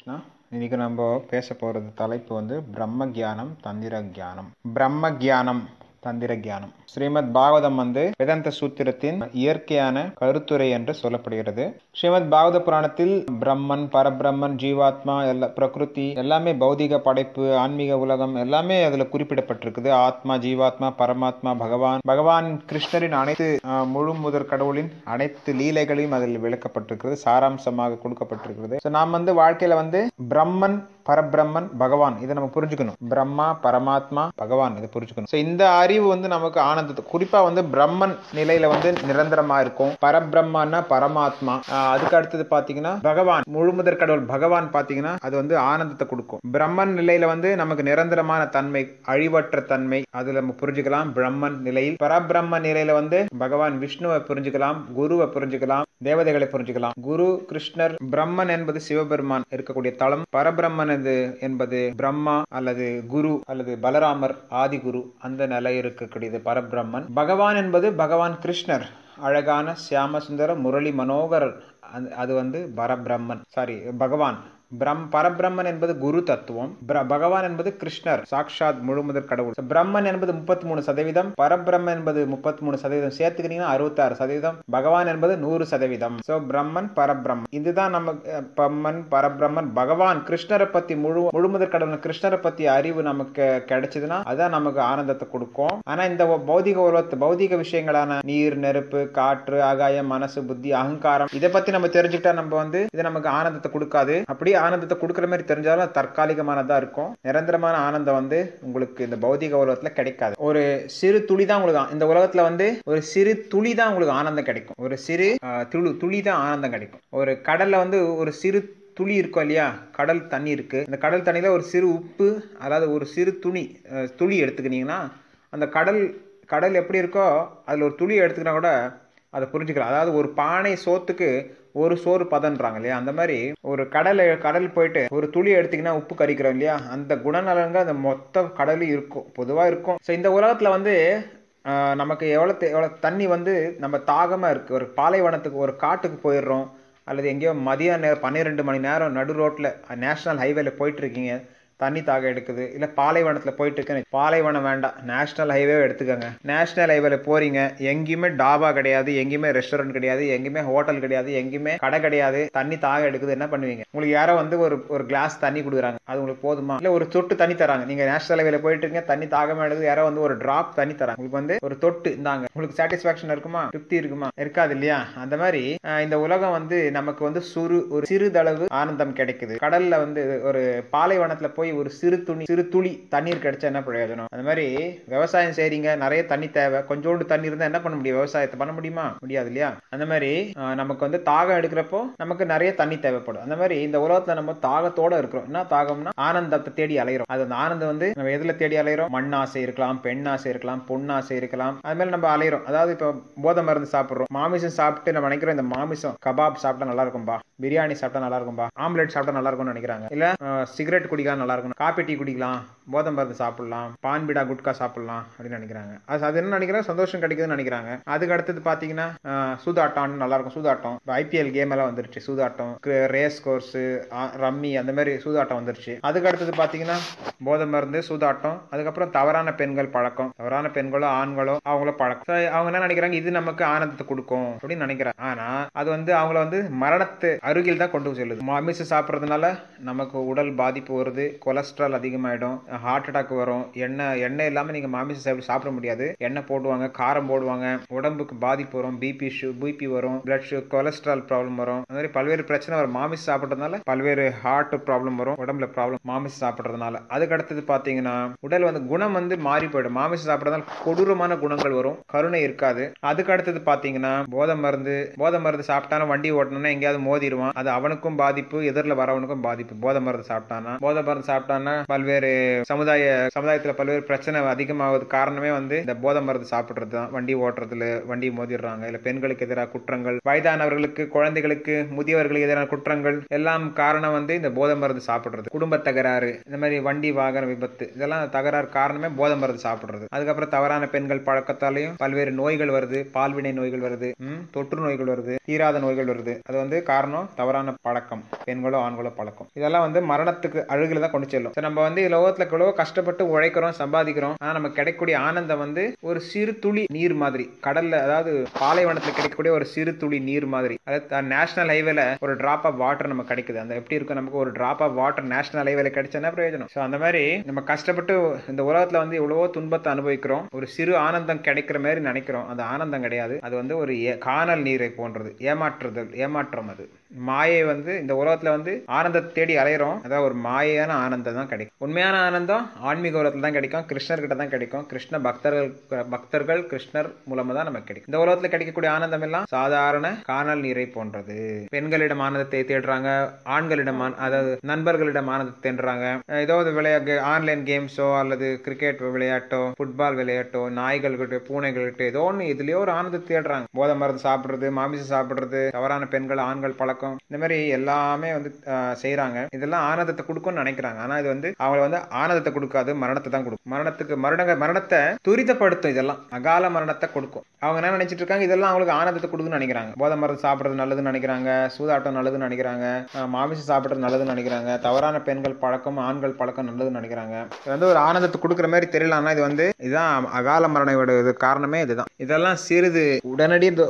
கிருஷ்ணா. இன்னைக்கு நம்ம பேச போகிறது தலைப்பு பிரம்ம கியானம் தந்திர கியானம். பிரம்ம கியானம் தந்திர கியானம் ஸ்ரீமத் பாகவதம் வேதாந்த சூத்திரத்தின் இயற்கையான கருத்துரை என்று சொல்லப்படுகிறது. ஸ்ரீமத் பாகவத புராணத்தில் பிரம்மன், பரபிரம்மன், ஜீவாத்மா, பிரகிருதி எல்லாமே பௌதிக படைப்பு, ஆன்மீக உலகம் எல்லாமே அதுல குறிப்பிடப்பட்டிருக்குது. ஆத்மா, ஜீவாத்மா, பரமாத்மா, பகவான் கிருஷ்ணரின் அனைத்து முழு முதற் கடவுளின் அனைத்து லீலைகளையும் அதில் விளக்கப்பட்டிருக்கிறது, சாராம்சமாக கொடுக்கப்பட்டிருக்கிறது. நாம் வாழ்க்கையில பிரம்மன், பரபிரம்மன், பகவான் இதை நம்ம புரிஞ்சுக்கணும். பிரம்மா, பரமாத்மா, பகவான் இதை புரிஞ்சுக்கணும். இந்த அறிவு நமக்கு ஆனந்தத்தை, குறிப்பா பிரம்மன் நிலையில நிரந்தரமா இருக்கும். பரபிரம்மன்னா பரமாத்மா, அதுக்கு அடுத்தது பாத்தீங்கன்னா பகவான், முழுமுதற் கடவுள் பகவான் பாத்தீங்கன்னா அது ஆனந்தத்தை கொடுக்கும். பிரம்மன் நிலையில நமக்கு நிரந்தரமான தன்மை, அழிவற்ற தன்மை, அதுல நம்ம புரிஞ்சுக்கலாம் பிரம்மன் நிலையில். பரபிரம்ம நிலையில பகவான் விஷ்ணுவை புரிஞ்சுக்கலாம், குருவை புரிஞ்சுக்கலாம், தேவதைகளை புரிஞ்சுக்கலாம். குரு கிருஷ்ணர், பிரம்மன் என்பது சிவபெருமான் இருக்கக்கூடிய தளம், பரபிரம்மன் என்பது பிரம்மா அல்லது குரு அல்லது பலராமர் ஆதி குரு, அந்த நிலை இருக்கக்கூடியது பரபிரம்மன். பகவான் என்பது பகவான் கிருஷ்ணர், அழகான சியாம சுந்தர முரளி மனோகரர், அது பரபிரம்மன், பகவான். பரபிரம்மன் என்பது குரு தத்துவம், பகவான் என்பது கிருஷ்ணர், சாக்ஷாத் முழுமுதற் கடவுள். பிரம்மன் என்பது 33%, பரபிரம்மன் என்பது 33%, சேர்த்துக்கிட்டீங்கன்னா 66%, பகவான் என்பது 100%. பிரம்மன், பரபிரம்மன், இதுதான் நம்ம பிரம்மன், பரபிரம்மன், பகவான் கிருஷ்ணரை பத்தி முழுமுதற் கடவுள் கிருஷ்ணரை பத்தி அறிவு நமக்கு கிடைச்சதுன்னா அதான் நமக்கு ஆனந்தத்தை கொடுக்கும். ஆனா இந்த பௌதிக உலகத்து பௌதிக விஷயங்களான நீர், நெருப்பு, காற்று, ஆகாயம், மனசு, புத்தி, அகங்காரம் இதை பத்தி நம்ம தெரிஞ்சுக்கிட்டா நம்ம இது நமக்கு ஆனந்தத்தை கொடுக்காது. அப்படி ஆனந்தத்தை கொடுக்கிற மாதிரி தெரிஞ்சாலும் தற்காலிகமானதா இருக்கும். நிரந்தரமான ஆனந்தம் உங்களுக்கு இந்த பௌதிக உலகத்துல கிடைக்காது. ஒரு சிறு துளி தான் உங்களுக்கு இந்த உலகத்துல ஒரு சிறு துளி தான் உங்களுக்கு ஆனந்தம் கிடைக்கும். ஒரு சிறு துளி தான் ஆனந்தம் கிடைக்கும். ஒரு கடல்ல ஒரு சிறு துளி இருக்கும் இல்லையா, கடல் தண்ணி இருக்கு. இந்த கடல் தண்ணியில ஒரு சிறு உப்பு, அதாவது ஒரு சிறு துளி எடுத்துக்கிட்டீங்கன்னா அந்த கடல் எப்படி இருக்கோ அதுல ஒரு துளி எடுத்துக்கினா கூட அதை புரிஞ்சுக்கலாம். அதாவது ஒரு பானை சோத்துக்கு ஒரு சோறு பதன்றாங்க இல்லையா, அந்த மாதிரி ஒரு கடல் போயிட்டு ஒரு துளி எடுத்தீங்கன்னா உப்பு கரிக்கிறோம் இல்லையா, அந்த குணநலன்கள் அந்த மொத்த கடலும் இருக்கும், பொதுவா இருக்கும். இந்த உலகத்துல நமக்கு எவ்வளவு தண்ணி நம்ம தாகமா இருக்கு, ஒரு பாலைவனத்துக்கு ஒரு காட்டுக்கு போயிடுறோம், அல்லது எங்கேயோ மதிய நேரம் 12 மணி நேரம் நடு ரோட்ல நேஷனல் ஹைவேல போயிட்டு இருக்கீங்க, தண்ணி தாக எடுக்குது. இல்ல பாலைவனத்துல போயிட்டு இருக்கேன், பாலைவனம் வேண்டாம், நேஷனல் ஹைவே எடுத்துக்கோங்க. நேஷனல் ஹைவேல போறீங்க, எங்கேயுமே டாபா கிடையாது, எங்கேயுமே ரெஸ்டாரண்ட் கிடையாது, எங்கேயுமே ஹோட்டல் கிடையாது, எங்கேயுமே கடை கிடையாது, தண்ணி தாக எடுக்குது. என்ன பண்ணுவீங்க? உங்களுக்கு யாரோ ஒரு கிளாஸ் தண்ணி கொடுக்குறாங்க, அது உங்களுக்கு போதுமா? இல்ல ஒரு தொட்டு தண்ணி தராங்க, நீங்க நேஷனல் ஹைவேல போயிட்டு இருக்கீங்க, தண்ணி தாகமா எடுக்குது, யாரோ ஒரு டிராப் தண்ணி தராங்க, உங்களுக்கு ஒரு தொட்டு இந்தாங்க, உங்களுக்கு சாட்டிஸ்பாக்சன் இருக்குமா? திருப்தி இருக்குமா? இருக்காது இல்லையா? அந்த மாதிரி இந்த உலகம் நமக்கு ஒரு சிறிதளவு ஆனந்தம் கிடைக்குது. கடல்ல ஒரு பாலைவனத்துல போய் ஒரு சிறு துளி தண்ணீர் கிடைச்சா என்ன பிரயோஜனம்? அந்த மாதிரி விவசாயம் செய்றீங்க, நிறைய தண்ணி தேவை, கொஞ்சோண்டு தண்ணி இருந்தா என்ன பண்ண முடியும்? விவசாயத்தை பண்ண முடியுமா? முடியாது இல்லையா? அந்த மாதிரி நமக்கு தாகம் எடுக்கிறப்போ நமக்கு நிறைய தண்ணி தேவைப்படும். அந்த மாதிரி இந்த உலகத்துல நம்ம தாகத்தோட இருக்கிறோம். என்ன தாகம்னா ஆனந்தத்தை தேடி அலைகிறோம். அது அந்த ஆனந்தம் நம்ம எதுல தேடி அலைகிறோம்? மண் ஆசை இருக்கலாம், பெண் ஆசை இருக்கலாம், பொன் ஆசை இருக்கலாம், அது மாதிரி நம்ம அலைகிறோம். அதாவது இப்ப போதை மருந்து சாப்பிடுறோம், மாமிசம் சாப்பிட்டு நம்ம நினைக்கிறோம் இந்த மாமிசம் கபாப் சாப்பிட்டா நல்லா இருக்கும்பா, பிரியாணி சாப்பிட்டா நல்லா இருக்கும்பா, ஆம்லெட் சாப்பிட்டா நல்லா இருக்கும்னு நினைக்கிறாங்க. இல்ல சிகரெட் குடிக்கலாம் நல்லா இருக்கும், காபி டீ குடிக்கலாம், போதை மருந்து சாப்பிடலாம், பான் பீடா குட்கா சாப்பிடலாம் அப்படின்னு நினைக்கிறாங்க. அது என்ன நினைக்கிறாங்க? சந்தோஷம் கிடைக்குதுன்னு நினைக்கிறாங்க. அதுக்கு அடுத்தது பாத்தீங்கன்னா சூதாட்டம் நல்லா இருக்கும். சூதாட்டம் IPL கேம் எல்லாம் வந்துருச்சு, சூதாட்டம், ரேஸ் கோர்ஸ், ரம்மி, அந்த மாதிரி சூதாட்டம் வந்துருச்சு. அதுக்கு அடுத்தது பாத்தீங்கன்னா போதை மருந்து, சூதாட்டம், அதுக்கப்புறம் தவறான பெண்கள் பழக்கம், தவறான பெண்களோ ஆண்களோ அவங்கள பழக்கம். அவங்க என்ன நினைக்கிறாங்க? இது நமக்கு ஆனந்தத்தை கொடுக்கும் அப்படின்னு நினைக்கிறாங்க. ஆனா அது அவங்கள மரணத்து அருகில் தான் கொண்டு செல்லுது. மாமிசம் சாப்பிட்றதுனால நமக்கு உடல் பாதிப்பு வருது, கொலஸ்ட்ரால் அதிகமாயிடும், ஹார்ட் அட்டாக் வரும். எண்ணெய் இல்லாம நீங்க மாமிசம் சாப்பிட முடியாது, எண்ணெய் போடுவாங்க, காரம் போடுவாங்க, உடம்புக்கு பாதிப்பு வரும், பிபி வரும், பிளட் கொலஸ்ட்ரால் ப்ராப்ளம் வரும், அந்த மாதிரி பல்வேறு பிரச்சனை வரும். மாமிசம் சாப்பிட்றதுனால பல்வேறு ஹார்ட் ப்ராப்ளம் வரும், உடம்புல ப்ராப்ளம் மாமிசம் சாப்பிட்றதுனால. அதுக்கு அடுத்தது பாத்தீங்கன்னா உடல் குணம் மாறி போயிடும். மாமிசம் சாப்பிட்றதுனால கொடூரமான குணங்கள் வரும், கருணை இருக்காது. அதுக்கு அடுத்தது பாத்தீங்கன்னா போதை மருந்து சாப்பிட்டாலும் வண்டி ஓட்டணும்னா எங்கேயாவது மோதிடுவான், அது அவனுக்கும் பாதிப்பு, எதிரில் வரவனுக்கும் பாதிப்பு. போதை மருந்து சாப்பிட்டானா சாப்பிட்டோம்னா பல்வேறு சமுதாயத்துல பல்வேறு பிரச்சனை அதிகமாவது காரணமே வந்து இந்த போதை மருந்து சாப்பிடுறது தான். வண்டி ஓட்டுறதுல வண்டி மோதிடுறாங்க, இல்ல பெண்களுக்கு எதிராக குற்றங்கள், வயதானவர்களுக்கு, குழந்தைகளுக்கு, முதியவர்களுக்கு எதிரான குற்றங்கள் எல்லாம் காரணம் வந்து இந்த போதை மருந்து சாப்பிடுறது. குடும்ப தகராறு, இந்த மாதிரி வண்டி வாகன விபத்து, இதெல்லாம் தகராறு காரணமே போதை மருந்து சாப்பிடுறது. அதுக்கப்புறம் தவறான பெண்கள் பழக்கத்தாலையும் பல்வேறு நோய்கள் வருது, பால்வினை நோய்கள் வருது, தொற்று நோய்கள் வருது, தீராத நோய்கள் வருது. அது வந்து காரணம் தவறான பழக்கம், பெண்களோ ஆண்களோ பழக்கம். இதெல்லாம் வந்து மரணத்துக்கு அழுகில தான் கொண்டு செல்லும். நம்ம வந்து லோகத்துல எவ்வளோ கஷ்டப்பட்டு உழைக்கிறோம், சம்பாதிக்கிறோம். ஆனா நமக்கு கிடைக்கக்கூடிய ஆனந்தம் வந்து ஒரு சிறு துளி நீர் மாதிரி, கடல்ல, அதாவது பாலைவனத்துல கிடைக்கக்கூடிய ஒரு சிறு துளி நீர் மாதிரி. அதாவது நேஷனல் ஹைவேல ஒரு டிராப் ஆஃப் வாட்டர் நமக்கு கிடைக்குது. அந்த எப்படி இருக்கும், நமக்கு ஒரு டிராப் ஆஃப் வாட்டர் நேஷனல் ஹைவேல கிடைச்சா பிரயோஜனம். அந்த மாதிரி நம்ம கஷ்டப்பட்டு இந்த உலகத்துல வந்து எவ்வளவோ துன்பத்தை அனுபவிக்கிறோம், ஒரு சிறு ஆனந்தம் கிடைக்கிற மாதிரி நினைக்கிறோம். அது ஆனந்தம் கிடையாது, அது வந்து ஒரு காணல் நீரை போன்றது, ஏமாற்றம். அது மாயை. வந்து இந்த உலகத்துல வந்து ஆனந்தத்தை தேடி அலையிறோம், அதாவது ஒரு மாயான ஆனந்தம் தான் கிடைக்கும். உண்மையான ஆனந்தம் ஆன்மீக உலகத்துல தான் கிடைக்கும், கிருஷ்ணர் கிட்ட தான் கிடைக்கும். கிருஷ்ண பக்தர்கள் கிருஷ்ணர் மூலமா தான் நமக்கு கிடைக்கும். இந்த உலகத்துல கிடைக்கக்கூடிய ஆனந்தம் எல்லாம் சாதாரண காணல் நீரை போன்றது. பெண்களிடம் ஆனந்தத்தை தேடுறாங்க, ஆண்களிடம், அதாவது நண்பர்களிடம் ஆனந்தத்தை தேடுறாங்க. ஏதாவது விளையாட்டு, ஆன்லைன் கேம்ஸோ அல்லது கிரிக்கெட் விளையாட்டோ, ஃபுட்பால் விளையாட்டோ, நாய்கள்கிட்ட, பூனைகள்கிட்ட, ஏதோ ஒன்று இதுலயோ ஒரு ஆனந்தத்தை தேடுறாங்க. போதை மருந்து சாப்பிடுறது, மாமிசம் சாப்பிடுறது, தவறான பெண்கள் ஆண்கள் பழக்கம், இந்த மாதிரி எல்லாமே வந்து செய்யறாங்க. இதெல்லாம் ஆனந்தத்தை கொடுக்கும்னு நினைக்கிறாங்க. ஆனா இது வந்து அவங்க வந்து ஆனந்தத்தை கொடுக்காது, மரணத்தை தான் கொடுக்கும். மரணத்தை துரிதப்படுத்தும். இதெல்லாம் அகால மரணத்தை கொடுக்கும். அவங்க என்ன நினைச்சிட்டு இருக்காங்க, இதெல்லாம் அவங்களுக்கு ஆனந்தத்தை கொடுக்குன்னு நினைக்கிறாங்க. போதை மருந்து சாப்பிடுறது நல்லதுன்னு நினைக்கிறாங்க, சூதாட்டம் நல்லதுன்னு நினைக்கிறாங்க, மாமிசம் சாப்பிடுறது நல்லதுன்னு நினைக்கிறாங்க, தவறான பெண்கள் பழக்கம், ஆண்கள் பழக்கம் நல்லதுன்னு நினைக்கிறாங்க. இது வந்து ஒரு ஆனந்தத்தை கொடுக்குற மாதிரி தெரியலன்னா இது வந்து இதுதான் அகால மரணோட காரணமே இதுதான். இதெல்லாம் சிறிது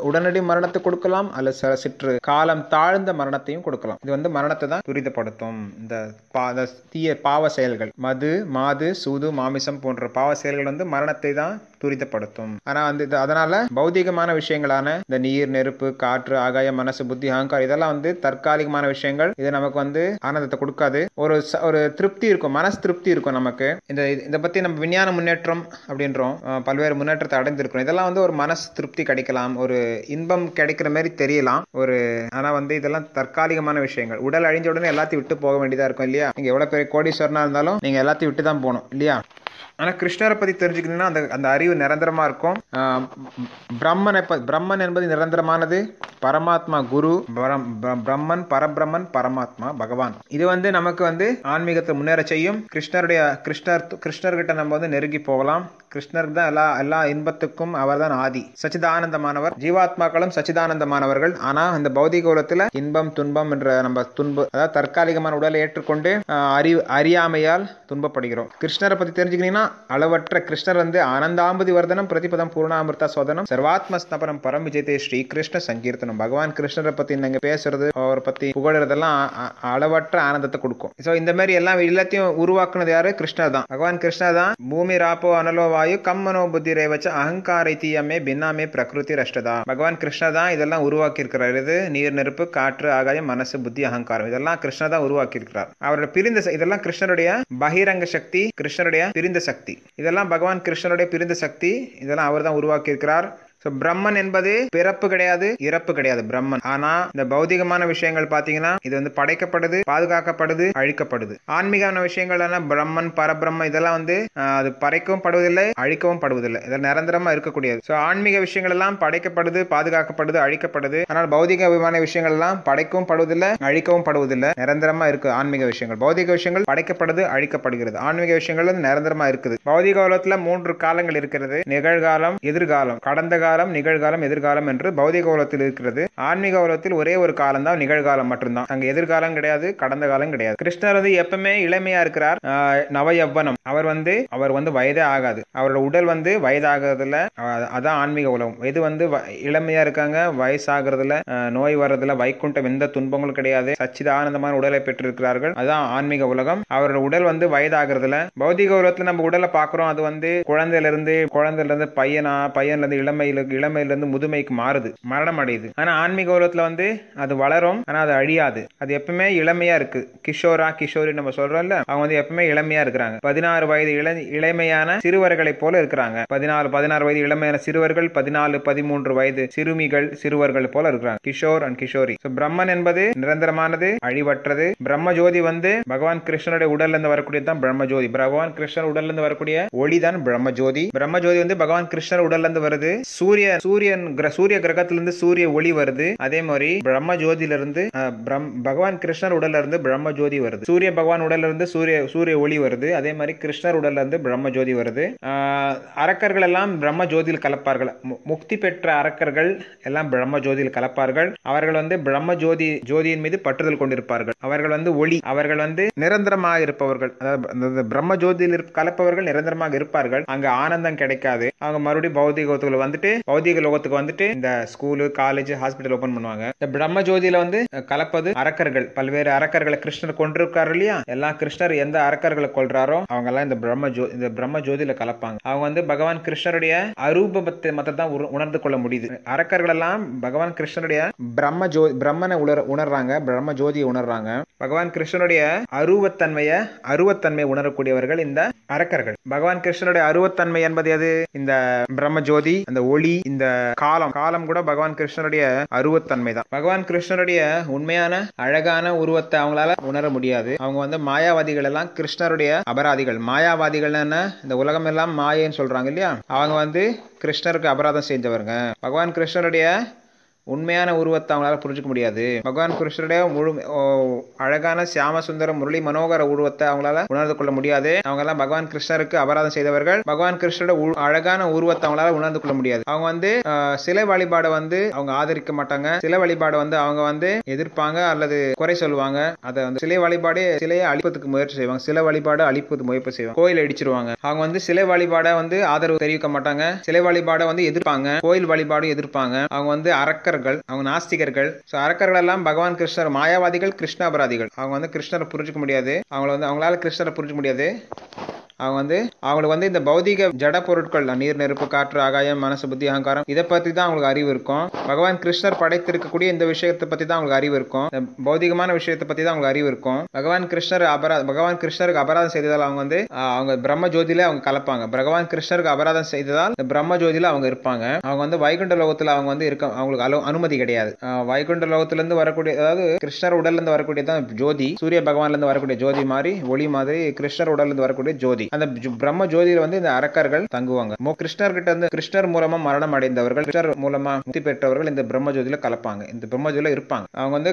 உடனடி மரணத்தை கொடுக்கலாம், அல்லது சிற்று காலம் தாழ்ந்த மரணத்தையும் கொடுக்கலாம். இது வந்து மரணத்தை தான் துரிதப்படுத்தும். இந்த தீய பாவ செயல்கள், மது, மாது, சூது, மாமிசம் போன்ற பாவ செயல்கள் வந்து மரணத்தை தான் துரிதப்படுத்தும். ஆனா வந்து அதனால பௌதிகமான விஷயங்களான இந்த நீர், நெருப்பு, காற்று, ஆகாயம், மனசு, புத்தி, அகங்காரம் இதெல்லாம் வந்து தற்காலிகமான விஷயங்கள். இது நமக்கு வந்து ஆனந்தத்தை கொடுக்காது. ஒரு திருப்தி இருக்கும், மனசு திருப்தி இருக்கும் நமக்கு. இதை பத்தி நம்ம விஞ்ஞான முன்னேற்றம் அப்படின்றோம், பல்வேறு முன்னேற்றத்தை அடைந்திருக்கிறோம். இதெல்லாம் வந்து ஒரு மனசு திருப்தி கிடைக்கலாம், ஒரு இன்பம் கிடைக்கிற மாதிரி தெரியலாம். ஆனா வந்து இதெல்லாம் தற்காலிகமான விஷயங்கள். உடல் அழிஞ்ச உடனே எல்லாத்தையும் விட்டு போக வேண்டியதா இருக்கும் இல்லையா? நீங்க எவ்வளவு பெரிய கோடீஸ்வரனா இருந்தாலும் நீங்க எல்லாத்தையும் விட்டு தான் போகணும் இல்லையா? ஆனா கிருஷ்ணரை பத்தி தெரிஞ்சுக்கணும்னா அந்த அறிவு நிரந்தரமா இருக்கும். பிரம்மன் என்பது நிரந்தரமானது, பரமாத்மா குரு, பிரம்மன், பரபிரம்மன், பரமாத்மா, பகவான். இது வந்து நமக்கு வந்து ஆன்மீகத்தை முன்னேற செய்யும். கிருஷ்ணர்கிட்ட நம்ம வந்து நெருங்கி போகலாம். கிருஷ்ணருக்கு தான் எல்லா இன்பத்துக்கும் அவர் தான் ஆதி, சச்சிதானந்தமானவர். ஜீவாத்மாக்களும் சச்சிதானந்தமானவர்கள். ஆனா அந்த பௌதிக உலகத்துல இன்பம், துன்பம் என்ற நம்ம அதாவது தற்காலிகமான உடலை ஏற்றுக்கொண்டு அறியாமையால் துன்பப்படுகிறோம். கிருஷ்ணரை பத்தி தெரிஞ்சுக்கிட்டீங்கன்னா அளவற்ற கிருஷ்ணர் வந்து ஆனந்தாம்பதி வர்தனம் பிரதிபதம் பூர்ணாமிர்தா சோதனம் சர்வாத்ம ஸ்தபனம் பரம் விஜயதே ஸ்ரீ கிருஷ்ண சங்கீர்த்தனம். பகவான் கிருஷ்ணரை பத்தி நீங்க பேசுறது, அவரை பத்தி புகழறதெல்லாம் அளவற்ற ஆனந்தத்தை கொடுக்கும். சோ இந்த மாதிரி எல்லாத்தையும் உருவாக்குனது யாரு? கிருஷ்ணர் தான். பகவான் கிருஷ்ணர் தான். பூமி ராப்போ அனலோ வாயு கம்மனோ புத்தி ரேவச்ச அகங்காரை தீயமே பின்னாமே பிரகிருதி ரஷ்டதா. பகவான் கிருஷ்ணர் தான் இதெல்லாம் உருவாக்கி இருக்கிறார். இது நீர், நெருப்பு, காற்று, ஆகாயம், மனசு, புத்தி, அகங்காரம் இதெல்லாம் கிருஷ்ணர் தான் உருவாக்கி இருக்கிறார். அவரோட பிரிந்த இதெல்லாம் கிருஷ்ணருடைய பகிரங்க சக்தி, கிருஷ்ணருடைய பிரிந்த சக்தி. இதெல்லாம் பகவான் கிருஷ்ணருடைய பிரிந்த சக்தி. இதெல்லாம் அவர் தான் உருவாக்கி இருக்கிறார். பிரம்மன் என்பது பிறப்பு கிடையாது, இறப்பு கிடையாது பிரம்மன். ஆனா இந்த பௌதிகமான விஷயங்கள் பாத்தீங்கன்னா இது வந்து படைக்கப்படுது, பாதுகாக்கப்படுது, அழிக்கப்படுது. ஆன்மீகமான விஷயங்கள் பிரம்மன், பரபிரம்ம இதெல்லாம் வந்து அது படைக்கவும் படுவதில்லை, அழிக்கவும் படுவதில்லை. இதெல்லாம் நிரந்தரமா இருக்கக்கூடியது. ஆன்மீக விஷயங்கள் எல்லாம் படைக்கப்படுது, பாதுகாக்கப்படுது, அழிக்கப்படுது. ஆனால் பௌதிகமான விஷயங்கள் எல்லாம் படைக்கவும் படுவதில்லை, அழிக்கவும் படுவதில்லை, நிரந்தரமா இருக்கு. ஆன்மீக விஷயங்கள், பௌதிக விஷயங்கள் படைக்கப்படுது, அழிக்கப்படுகிறது. ஆன்மீக விஷயங்கள் நிரந்தரமா இருக்குது. பௌதிக உலகத்துல 3 காலங்கள் இருக்கிறது: நிகழ்காலம், எதிர்காலம், கடந்த காலம், நிகழ்காலம், எதிர்காலம் என்று பௌதிக உலகத்தில் இருக்கிறது. ஆன்மீக உலகத்தில் ஒரே ஒரு காலம் தான், நிகழ்காலம் மட்டும்தான். அங்க எதிர்காலம் கிடையாது, கடந்த காலம் கிடையாது. கிருஷ்ணர் வந்து எப்பவுமே இளமையா இருக்கிறார், நவயவ்வனம். அவர் வந்து வயதே ஆகாது. அவரோட உடல் வந்து வயதாகிறதுல, அதான் ஆன்மீக உலகம். இது வந்து இளமையா இருக்காங்க, வயசாகிறதுல, நோய் வர்றதுல, வைகுண்டம் எந்த துன்பங்களும் கிடையாது, சச்சிதானந்தமான உடலை பெற்றிருக்கிறார்கள். அதான் ஆன்மீக உலகம். அவரோட உடல் வந்து வயதாகிறதுல. பௌதிக உலகத்துல நம்ம உடலை பாக்குறோம், அது வந்து குழந்தையில இருந்து பையன்ல இருந்து இளமையில இளமையிலிருந்து முதுமைக்கு மாறுது, மரணம் அடையுது. ஆனா ஆன்மீக உலகத்துல வந்து அது வளரும், ஆனா அது அழியாது. அது எப்பவுமே இளமையா இருக்கு. கிஷோரா கிஷோரி நம்ம சொல்றோம்ல, அவங்க வந்து எப்பவுமே இளமையா இருக்கிறாங்க. 16 வயது இளமையான சிறுவர்களை போல இருக்கிறாங்க. 16 வயது இளமையான சிறுவர்கள், 14 13 வயது சிறுமிகள் சிறுவர்கள் போல இருக்கிறாங்க. கிஷோர் அண்ட் கிஷோரி. பிரம்மன் என்பது நிரந்தரமானது, அழிவற்றது. பிரம்ம ஜோதி வந்து பகவான் கிருஷ்ணனுடைய உடல்ல இருந்து வரக்கூடியதான் பிரம்ம ஜோதி. பகவான் கிருஷ்ணர் உடல்ல இருந்து வரக்கூடிய ஒளிதான் பிரம்ம ஜோதி. பிரம்ம ஜோதி வந்து பகவான் கிருஷ்ணர் உடல்ல இருந்து வருது. சூரிய கிரகத்திலிருந்து சூரிய ஒளி வருது. அதே மாதிரி பிரம்ம ஜோதியிலிருந்து பகவான் கிருஷ்ணர் உடல்ல இருந்து பிரம்ம ஜோதி வருது. சூரிய பகவான் உடல்ல இருந்து சூரிய ஒளி வருது. அதே மாதிரி கிருஷ்ணர் உடல்ல இருந்து பிரம்ம ஜோதி வருது. அரக்கர்கள் எல்லாம் பிரம்ம ஜோதியில் கலப்பார்கள். முக்தி பெற்ற அரக்கர்கள் எல்லாம் பிரம்ம ஜோதியில் கலப்பார்கள். அவர்கள் வந்து பிரம்ம ஜோதியின் மீது பற்றுதல் கொண்டிருப்பார்கள். அவர்கள் வந்து ஒளி, அவர்கள் வந்து நிரந்தரமாக இருப்பவர்கள். அதாவது பிரம்ம ஜோதியில் கலப்பவர்கள் நிரந்தரமாக இருப்பார்கள். அங்க ஆனந்தம் கிடைக்காது. அவங்க மறுபடியும் பௌதிக லோகத்துக்கு வந்துட்டு இந்த ஸ்கூலு, காலேஜ், ஹாஸ்பிட்டல் ஓபன் பண்ணுவாங்க. இந்த பிரம்ம ஜோதியில வந்து கலப்பது அரக்கர்கள். பல்வேறு அரக்கர்களை கிருஷ்ணர் கொண்டிருக்காரு இல்லையா, எல்லா கிருஷ்ணர் எந்த அரக்கர்களை கொள்றாரோ அவங்க எல்லாம் இந்த பிரம்ம ஜோதியில கலப்பாங்க. அவங்க வந்து பகவான் கிருஷ்ணருடைய அரூபத்தை தான் உணர்ந்து கொள்ள முடியுது. அரக்கர்கள் எல்லாம் பகவான் கிருஷ்ணருடைய பிரம்மனை உணர்றாங்க, பிரம்ம ஜோதியை உணர்றாங்க. பகவான் கிருஷ்ணனுடைய அருவத்தன்மையை உணரக்கூடியவர்கள் இந்த அரக்கர்கள். பகவான் கிருஷ்ணனுடைய அருவத்தன்மை என்பது எது? இந்த பிரம்ம ஜோதி, அந்த ஒளி, இந்த காலம் கூட பகவான் கிருஷ்ணனுடைய அருவத்தன்மை தான். பகவான் கிருஷ்ணருடைய உண்மையான அழகான உருவத்தை அவங்களால உணர முடியாது. அவங்க வந்து மாயாவாதிகள் எல்லாம் கிருஷ்ணருடைய அபராதிகள். மாயாவாதிகள் என்ன, இந்த உலகம் எல்லாம் மாயன்னு சொல்றாங்க இல்லையா, அவங்க வந்து கிருஷ்ணருக்கு அபராதம் செஞ்சவருங்க. பகவான் கிருஷ்ணருடைய உண்மையான உருவத்தை அவங்களால புரிஞ்சுக்க முடியாது. பகவான் கிருஷ்ணருடைய அழகான சியாம சுந்தர முரளி மனோகர உருவத்தை அவங்களால உணர்ந்து கொள்ள முடியாது. அவங்க எல்லாம் பகவான் கிருஷ்ணருக்கு அபராதம் செய்தவர்கள். பகவான் கிருஷ்ணருடைய அழகான உருவத்தை அவங்களால உணர்ந்து கொள்ள முடியாது. அவங்க வந்து சிலை வழிபாடை வந்து அவங்க ஆதரிக்க மாட்டாங்க. சிலை வழிபாடை வந்து அவங்க வந்து எதிர்ப்பாங்க அல்லது குறை சொல்லுவாங்க. அதை வந்து சிலையை அழிப்பதுக்கு முயற்சி செய்வாங்க. சிலை வழிபாடு அழிப்பது முயற்சி செய்வாங்க. கோயில் அடிச்சிருவாங்க. அவங்க வந்து சிலை வழிபாடை வந்து ஆதரவு தெரிவிக்க மாட்டாங்க. சிலை வழிபாடை வந்து எதிர்ப்பாங்க. கோயில் வழிபாடு எதிர்ப்பாங்க. அவங்க வந்து அரக்கர்கள், அவங்க நாஸ்திகர்கள். அரக்கர்கள் எல்லாம் பகவான் கிருஷ்ணர் மாயாவாதிகள், கிருஷ்ண அபராதிகள். அவங்க வந்து கிருஷ்ணரை புரிஞ்சுக்க முடியாது. அவங்களால கிருஷ்ணரை புரிஞ்சுக்க முடியாது. அவங்களுக்கு வந்து இந்த பௌதிக ஜட பொருட்கள், நீர், நெருப்பு, காற்று, ஆகாயம், மனசு, புத்தி, அகங்காரம், இதை பத்தி தான் அவங்களுக்கு அறிவு இருக்கும். பகவான் கிருஷ்ணர் படைத்திருக்கக்கூடிய இந்த விஷயத்தை பத்தி தான் அவங்களுக்கு அறிவு இருக்கும். பௌதிகமான விஷயத்தை பத்தி தான் அவங்களுக்கு அறிவு இருக்கும். பகவான் கிருஷ்ணருக்கு அபராதம் செய்ததால் அவங்க பிரம்ம ஜோதியில அவங்க கலப்பாங்க. பகவான் கிருஷ்ணருக்கு அபராதம் செய்ததால் பிரம்ம ஜோதியில அவங்க இருப்பாங்க. அவங்க வந்து வைகுண்ட லோகத்துல அவங்க வந்து இருக்க அவங்களுக்கு அனுமதி கிடையாது. வைகுண்ட லோகத்துல இருந்து வரக்கூடிய, அதாவது கிருஷ்ணர் உடல்ல இருந்து வரக்கூடியதான் ஜோதி. சூரிய பகவான்ல இருந்து வரக்கூடிய ஜோதி மாதிரி, ஒளி மாதிரி கிருஷ்ணர் உடல்ல இருந்து வரக்கூடிய ஜோதி. அந்த பிரம்ம ஜோதியில வந்து இந்த அரக்கர்கள் தங்குவாங்க. கிருஷ்ணர் மூலமா மரணம் அடைந்தவர்கள், கிருஷ்ணர் மூலமா முக்தி பெற்றவர்கள் இந்த பிரம்ம ஜோதியில கலப்பாங்க, இந்த பிரம்ம ஜோதியில இருப்பாங்க. அவங்க வந்து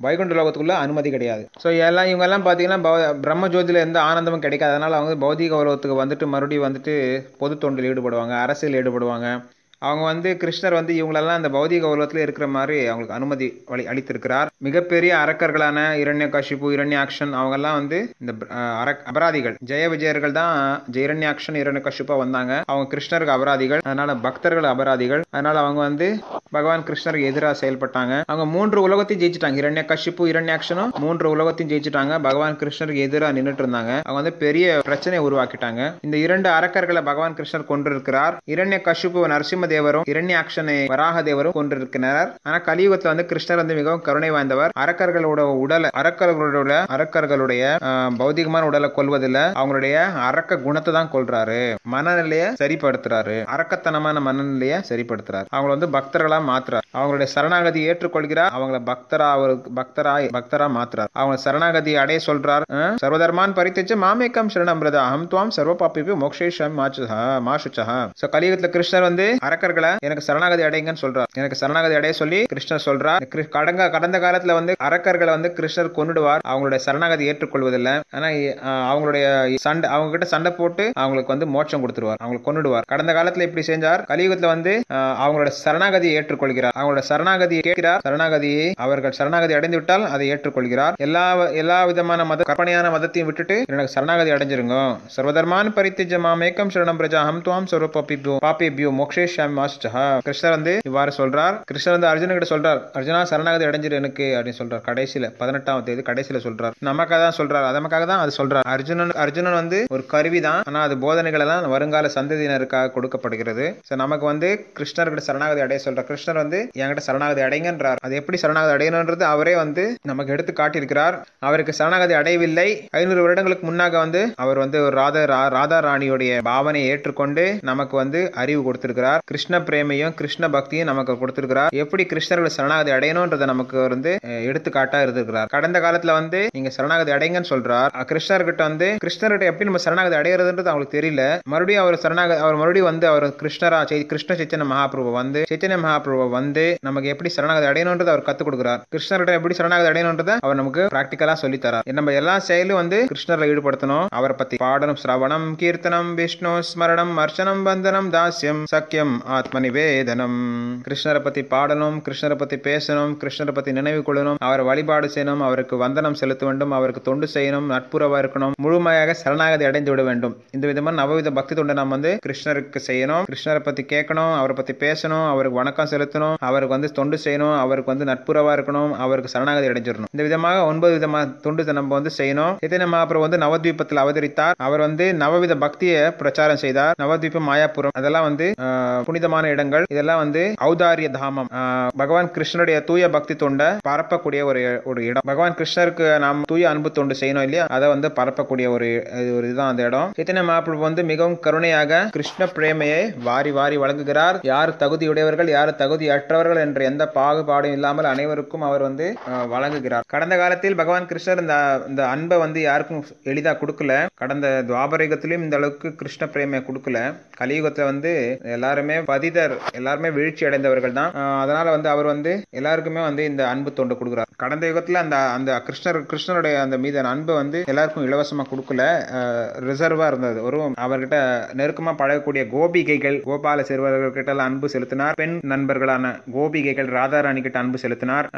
வைகுண்ட லோகத்துக்குள்ள அனுமதி கிடையாது. ஸோ இவங்க எல்லாம் பாத்தீங்கன்னா பிரம்ம ஜோதியில எந்த ஆனந்தமும் கிடைக்காது. அதனால அவங்க பௌதிக உலகத்துக்கு வந்துட்டு மறுபடியும் வந்துட்டு பொது தொண்டில் ஈடுபடுவாங்க, அரசியல் ஈடுபடுவாங்க. அவங்க வந்து கிருஷ்ணர் வந்து இவங்களெல்லாம் அந்த பௌதிக உலகத்துல இருக்கிற மாதிரி அவங்களுக்கு அனுமதி அளித்திருக்கிறார். மிகப்பெரிய அரக்கர்களான இரண்யகசிபு, இரண்யாக்ஷன், அவங்க எல்லாம் வந்து இந்த அபராதிகள். ஜெய விஜயர்கள் தான் இரண்யாக்ஷன், இரண்யகசிபா வந்தாங்க. அவங்க கிருஷ்ணருக்கு அபராதிகள். அதனால பக்தர்கள் அபராதிகள். அதனால அவங்க வந்து பகவான் கிருஷ்ணருக்கு எதிராக செயல்பட்டாங்க. அவங்க 3 உலகத்தையும் ஜெயிச்சுட்டாங்க. இரண்யகசிபு, இரண்யாக்ஷனும் 3 உலகத்தையும் ஜெயிச்சுட்டாங்க. பகவான் கிருஷ்ணருக்கு எதிராக நின்றுட்டு இருந்தாங்க. அவங்க வந்து பெரிய பிரச்சனையை உருவாக்கிட்டாங்க. இந்த 2 அரக்கர்களை பகவான் கிருஷ்ணர் கொண்டிருக்கிறார். இரண்யகசிபு நரசிம்ம தேவரும், இரண்யாக்ஷனை வராக தேவரும் கொண்டிருக்கிறார். ஆனா கலியுகத்துல வந்து கிருஷ்ணர் வந்து மிகவும் கருணை வாய்ந்தவர். அரக்கர்களுடைய பௌதிகமான உடலை கொல்வதில்லை, அவங்களுடைய அரக்க குணத்தை தான் கொல்றாரு. மனநிலையை சரிப்படுத்துறாரு, அரக்கத்தனமான மனநிலையை சரிப்படுத்துறாரு. அவங்க வந்து பக்தர்களா மாத்துறாரு. அவங்களுடைய சரணாகதி ஏற்றுக்கொள்கிறார். அவங்களை பக்தரா மாத்துறார். அவங்க சரணாகதி அடைய சொல்றார். சர்வதர்மான் பரித்யஜ்ய மாமேகம் சரணம் பிரத அஹம் துவாம் சர்வ பாபேபியோ மோக்ஷயிஷ்யாமி மா சுச்சஹ. சோ கலியுகத்துல கிருஷ்ணர் வந்து அரக்கர்களை எனக்கு சரணாகதி அடைங்கன்னு சொல்றார். எனக்கு சரணாகதி அடைய சொல்லி கிருஷ்ணர் சொல்றார். கடந்த காலத்துல வந்து அரக்கர்களை வந்து கிருஷ்ணர் கொன்னுடுவார். அவங்களுடைய சரணாகதி ஏற்றுக்கொள்வதில்லை. ஆனா அவங்க கிட்ட சண்டை போட்டு அவங்களுக்கு வந்து மோட்சம் கொடுத்துருவார், அவங்களுக்கு கொன்னுடுவார். கடந்த காலத்துல இப்படி செஞ்சார். கலியுகத்துல வந்து அவங்களோட சரணாகதியை ஏற்றுக்கொள்கிறார். அவங்களோட சரணாகதியை கேட்கிறார். அவர்கள் சரணாகதி அடைந்து விட்டால் அதை ஏற்றுக்கொள்கிறார். எல்லா விதமான கற்பனையான மதத்தையும் விட்டுட்டு எனக்கு சரணாகதி அடைஞ்சிருங்க. சர்வதர்மான் பரித்யஜ்ய மாமேகம் சரணம் பிரஜா அஹம் துவாம் சர்வ பாபேபியோ மோக்ஷயிஷ்யாமி மாஸ்டஹா. கிருஷ்ணர் வந்து இவ்வாறு சொல்றார். கிருஷ்ணர் வந்து அர்ஜுன கிட்ட சொல்றார், அர்ஜுனா சரணாகதி அடைஞ்சிரு எனக்கு அப்படின்னு சொல்றார். கடைசியில 18ஆம் தேதி கடைசியில சொல்றார். நமக்காக தான் சொல்றார், நமக்காக தான் அது சொல்றார். அர்ஜுனன் வந்து ஒரு கருவி தான், ஆனா அது போதனைகள் எல்லாம் வருங்கால சந்ததியினருக்காக கொடுக்கப்படுகிறது. நமக்கு வந்து கிருஷ்ணர்கிட்ட சரணாகதி அடைய சொல்றார். கிருஷ்ணர் வந்து என்கிட்ட சரணாகதி அடைங்கன்றார். அது எப்படி சரணாகதி அடையணும்ன்றது அவரே வந்து நமக்கு எடுத்து காட்டியிருக்கிறார். அவருக்கு சரணாகதி அடையவில்லை. 500 வருடங்களுக்கு முன்னாக வந்து அவர் வந்து ஒரு ராதா ராணியுடைய பாவனை ஏற்றுக்கொண்டு நமக்கு வந்து அறிவு கொடுத்திருக்கிறார். கிருஷ்ண பிரேமையும் கிருஷ்ண பக்தியும் நமக்கு கொடுத்திருக்கிறார். எப்படி கிருஷ்ணர்கள் சரணாகதி அடையணும்ன்றத நமக்கு வந்து எடுத்துக்காட்டா இருந்திருக்கிறார். கடந்த காலத்துல வந்து நீங்க சரணாகதி அடைங்கன்னு சொல்றார். கிருஷ்ணர்கிட்ட வந்து கிருஷ்ணர்கிட்ட எப்படி நம்ம சரணாகதி அடைகிறதுன்றது அவங்களுக்கு தெரியல. மறுபடியும் அவர் மறுபடியும் வந்து அவர் கிருஷ்ண சைத்தன்ய மகாபிரபு வந்து நமக்கு எப்படி சரணாகதி அடையணும்ன்றத அவர் கத்துக் கொடுக்கிறார். கிருஷ்ணர்கிட்ட எப்படி சரணாகதி அடையணும்ன்றத அவர் நமக்கு பிராக்டிகலா சொல்லி தரார். நம்ம எல்லா செயலும் வந்து கிருஷ்ணர்ல ஈடுபடுத்தணும். அவரை பத்தி பாடணும், சிரவணம், கீர்த்தனம், விஷ்ணு ஸ்மரணம், அர்ச்சனம், பந்தனம், தாஸ்யம், சக்கியம், ஆத்ம நிவேதனம். கிருஷ்ணரை பத்தி பாடணும், கிருஷ்ணரை பத்தி பேசணும், கிருஷ்ணரை பத்தி நினைவு கொள்ளணும், அவரை வழிபாடு செய்யணும், அவருக்கு வந்தனம் செலுத்த வேண்டும், அவருக்கு தொண்டு செய்யணும், நட்புறவா இருக்கணும், முழுமையாக சரணாகதி அடைந்து விட வேண்டும். இந்த விதமான நவவித பக்தி தொண்டை நம்ம வந்து கிருஷ்ணருக்கு செய்யணும். கிருஷ்ணரை பத்தி கேட்கணும், அவரை பத்தி பேசணும், அவருக்கு வணக்கம் செலுத்தணும், அவருக்கு வந்து தொண்டு செய்யணும், அவருக்கு வந்து நட்புறவா இருக்கணும், அவருக்கு சரணாகதி அடைஞ்சிடணும். இந்த விதமாக 9 விதமான தொண்டு நம்ம வந்து செய்யணும். சைத்தன்ய மகாபிரபு வந்து நவத்வீபத்தில் அவதரித்தார். அவர் வந்து நவவித பக்தியை பிரச்சாரம் செய்தார். நவத்வீபம், மாயாபுரம் அதெல்லாம் வந்து புனிதமான இடங்கள். இதெல்லாம் வந்து ஔதாரிய தாமம், பகவான் கிருஷ்ணனுடைய தூய பக்தி தொண்டை பரப்பக்கூடிய ஒரு இடம். பகவான் கிருஷ்ணருக்கு நாம் தூய அன்பு தொண்டு செய்யணும் இல்லையா, அதை வந்து பரப்பக்கூடிய ஒரு இதுதான் அந்த இடம். சைத்தன்ய மகாபிரபு வந்து மிகவும் கருணையாக கிருஷ்ண பிரேமையை வாரி வாரி வழங்குகிறார். யார் தகுதியுடையவர்கள், யார் தகுதியற்றவர்கள் என்ற எந்த பாகுபாடும் இல்லாமல் அனைவருக்கும் அவர் வந்து வழங்குகிறார். கடந்த காலத்தில் பகவான் கிருஷ்ணர் இந்த அன்பை வந்து யாருக்கும் எளிதா கொடுக்கல. கடந்த துவாபரயுகத்திலும் இந்த அளவுக்கு கிருஷ்ண பிரேமையை கொடுக்கல. கலியுகத்துல வந்து எல்லாருமே பதிதர், எல்லாருமே வீழ்ச்சி அடைந்தவர்கள் தான். அதனால வந்து அவர் வந்து எல்லாருக்குமே வந்து இந்த அன்பு தொண்டு கொடுக்கிறார். கடந்த யுகத்துல அந்த கிருஷ்ணருடைய அந்த மீதான அன்பை வந்து எல்லாருக்கும் இலவசமா கொடுக்கல, ரிசர்வா இருந்தது. ஒரு அவர்கிட்ட நெருக்கமா பழகக்கூடிய கோபிகைகள், கோபால சிறுவர்கள் கிட்ட எல்லாம் அன்பு செலுத்தினார். பெண் நண்பர்களான கோபிகைகள், ராதாராணி கிட்ட அன்பு செலுத்தினார்.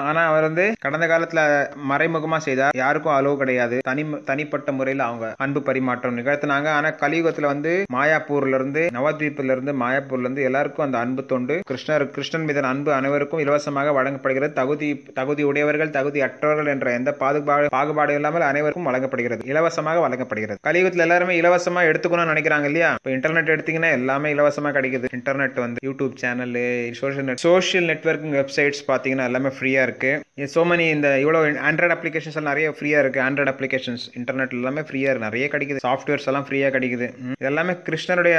ஆனா அவர் வந்து கடந்த காலத்துல மறைமுகமா செய்தார். யாருக்கும் அலோ கிடையாது. தனிப்பட்ட முறையில் அவங்க அன்பு பரிமாற்றம் நிகழ்த்தினாங்க. ஆனா கலியுகத்துல வந்து மாயாப்பூர்ல இருந்து, நவத்வீப்ல இருந்து, மாயாப்பூர்ல இருந்து எல்லாருக்கும் அந்த அன்பு தொண்டு, கிருஷ்ணன் மீதான அன்பு அனைவருக்கும் இலவசமாக வழங்கப்படுகிறது. தகுதி உடையவர்கள், தகுதி அற்றவர்கள் என்ற எந்த பாகுபாடு இல்லாமல் அனைவருக்கும் வழங்கப்படுகிறது, இலவசமாக வழங்கப்படுகிறது. கலியுகத்துல எல்லாருமே இலவசமா எடுத்துக்கணும்னு நினைக்கிறாங்க இல்லையா. இப்ப இன்டர்நெட் எடுத்தீங்கன்னா எல்லாமே இலவசமா கிடைக்குது. இன்டர்நெட் வந்து YouTube channel, social networking websites பாத்தீங்கன்னா எல்லாமே ஃப்ரீயா இருக்கு. இந்த இவ்வளவு ஆண்ட்ராய்டு அப்ளிகேஷன்ஸ் நிறைய ஃப்ரீயா இருக்கு. ஆண்ட்ராய்டு அப்ளிகேஷன்ஸ் இன்டர்நெட்ல எல்லாமே ஃப்ரீயா நிறைய கிடைக்குது. சாஃப்ட்வேர்ஸ் எல்லாம் ஃப்ரீயா கிடைக்குது. இதெல்லாமே கிருஷ்ணருடைய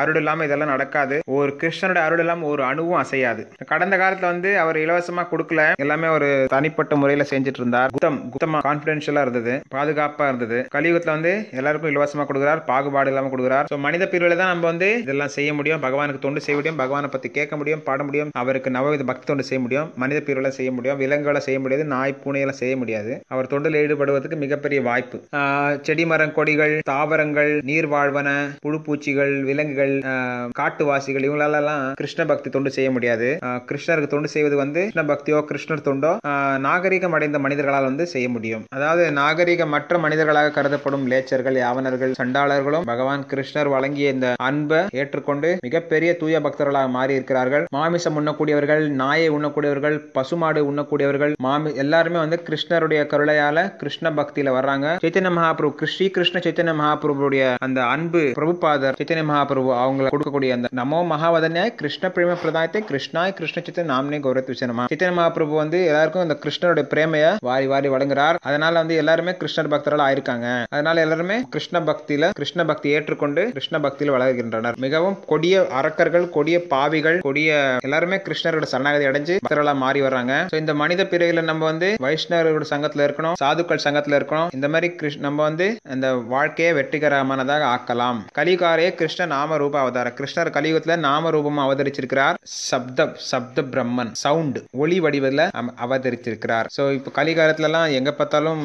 அருள் இல்லாம இதெல்லாம் நடக்காது. ஒரு கிருஷ்ணருடைய அருள் இல்லாம ஒரு அணுவும் அசையாது. கடந்த காலத்துல வந்து அவர் இலவசமா கொடுக்கல, எல்லாமே ஒரு தனிப்பட்ட முறையில செஞ்சுட்டு இருந்தார். குத்தமா கான்பிடென்ஷியலா இருந்தது, பாதுகாப்பா இருந்தது. கலியுகத்துல வந்து எல்லாருக்கும் இலவசமா கொடுக்கிறார், பாகுபாடு இல்லாம கொடுக்கிறார். மனித பிரிவுல தான் நம்ம வந்து இதெல்லாம் செய்ய முடியும். பகவானுக்கு தொண்டு செய்ய முடியும், பகவானை பத்தி கேட்க முடியும், பாட முடியும், அவருக்கு நவவித பக்தி தொண்டு செய்ய முடியும். மனித பிரிவுல செய்ய முடியும், விலங்குகளை செய்ய முடியாது, நாய் பூனையெல்லாம் செய்ய முடியாது. அவர் தொண்டில் ஈடுபடுவதற்கு மிகப்பெரிய வாய்ப்பு. செடி மரம் கொடிகள், தாவரங்கள், நீர்வாழ்வன, புழுப்பூச்சிகள், விலங்குகள், காட்டுவாசிகள் இவங்களெல்லாம் கிருஷ்ண பக்தி தொண்டு செய்ய முடியாது. கிருஷ்ணருக்கு தொண்டு செய்வது வந்து கிருஷ்ண பக்தியோ கிருஷ்ணர் தொண்டோ நாகரிகம் அடைந்த மனிதர்களால் வந்து செய்ய முடியும். அதாவது நாகரிகமற்ற மனிதர்களாக கருதப்படும் லேச்சர்கள், யாவனர்கள், சண்டாளர்களும் பகவான் கிருஷ்ணர் வழங்கிய இந்த அன்பை ஏற்றுக்கொண்டு மிகப்பெரிய தூய பக்தர்களாக மாறி இருக்கிறார்கள். மாமிசம் உண்ணக்கூடியவர்கள், நாயை உண்ணக்கூடியவர்கள், பசுமாடு உண்ணக்கூடியவர்கள், எல்லாருமே வந்து கிருஷ்ணருடைய கருணையால கிருஷ்ண பக்தியில வர்றாங்க. சைத்தன்ய மகாபிரபு, ஸ்ரீ கிருஷ்ண சைத்தன்ய மகாபிரபுடைய அந்த அன்பு, பிரபுபாதர் சைத்தன்ய மகாபிரபு அவங்க கொடுக்கக்கூடிய அந்த நமோ மகாவதன்யாய் கிருஷ்ண பிரேம பிரதாயத்தை கிருஷ்ணாய் கிருஷ்ண சித்தன் நாம்னே கௌரவ விஷயமா சைத்தன்ய மகாபிரபு வந்து எல்லாருக்கும் இந்த கிருஷ்ணருடைய பிரேமைய வாரி வாரி வழங்குறார். அதனால வந்து எல்லாருமே கிருஷ்ணர் பக்தர்கள் ஆயிருக்காங்க. அதனால எல்லாருமே கிருஷ்ண பக்தி ஏற்றுக்கொண்டு கிருஷ்ண பக்தியில் வளர்கின்றனர். மிகவும் கொடிய அரக்கர்கள், கொடிய பாவிகள், எல்லாருமே கிருஷ்ணரோட சரணாகதி அடைஞ்சு பக்தர்களா மாறி வர்றாங்க. இந்த மனித பிறவில நம்ம வந்து வைஷ்ணவர்களோட சங்கத்துல இருக்கணும், சாதுக்கள் சங்கத்துல இருக்கணும். இந்த மாதிரி நம்ம வந்து அந்த வாழ்க்கையை வெற்றிகரமானதாக ஆக்கலாம். கலிகாரே கிருஷ்ண நாம ரூப அவதார. கிருஷ்ணர் கலியுகத்துல நாம ரூபமா அவதரிச்சிருக்கிறார். சப்த பிரம்மன், சவுண்ட், ஒளி வடிவில் அவதரிச்சிருக்கிறார். ஸோ இப்போ கலிகாலத்துல எல்லாம் எங்க பார்த்தாலும்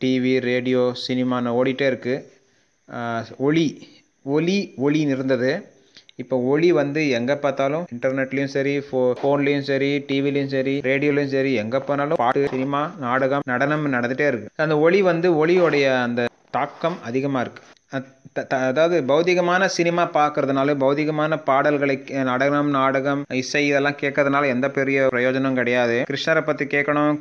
டிவி, ரேடியோ, சினிமான்னு ஓடிட்டே இருக்கு. ஒளின்னு இருந்தது. இப்போ ஒளி வந்து எங்க பார்த்தாலும் இன்டர்நெட்லயும் சரி, போன்லயும் சரி, டிவிலையும் சரி, ரேடியோலயும் சரி, எங்க போனாலும் பாட்டு, சினிமா, நாடகம், நடனம் நடந்துட்டே இருக்கு. அந்த ஒளியோடைய அந்த தாக்கம் அதிகமா இருக்கு. அதாவது பௌதிகமான சினிமா பார்க்கறதுனால, பௌதிகமான பாடல்களை நடனம், நாடகம், இசை இதெல்லாம் கேட்கறதுனால எந்த பெரிய பிரயோஜனம் கிடையாது. கிருஷ்ணரை பத்தி கேட்கணும்,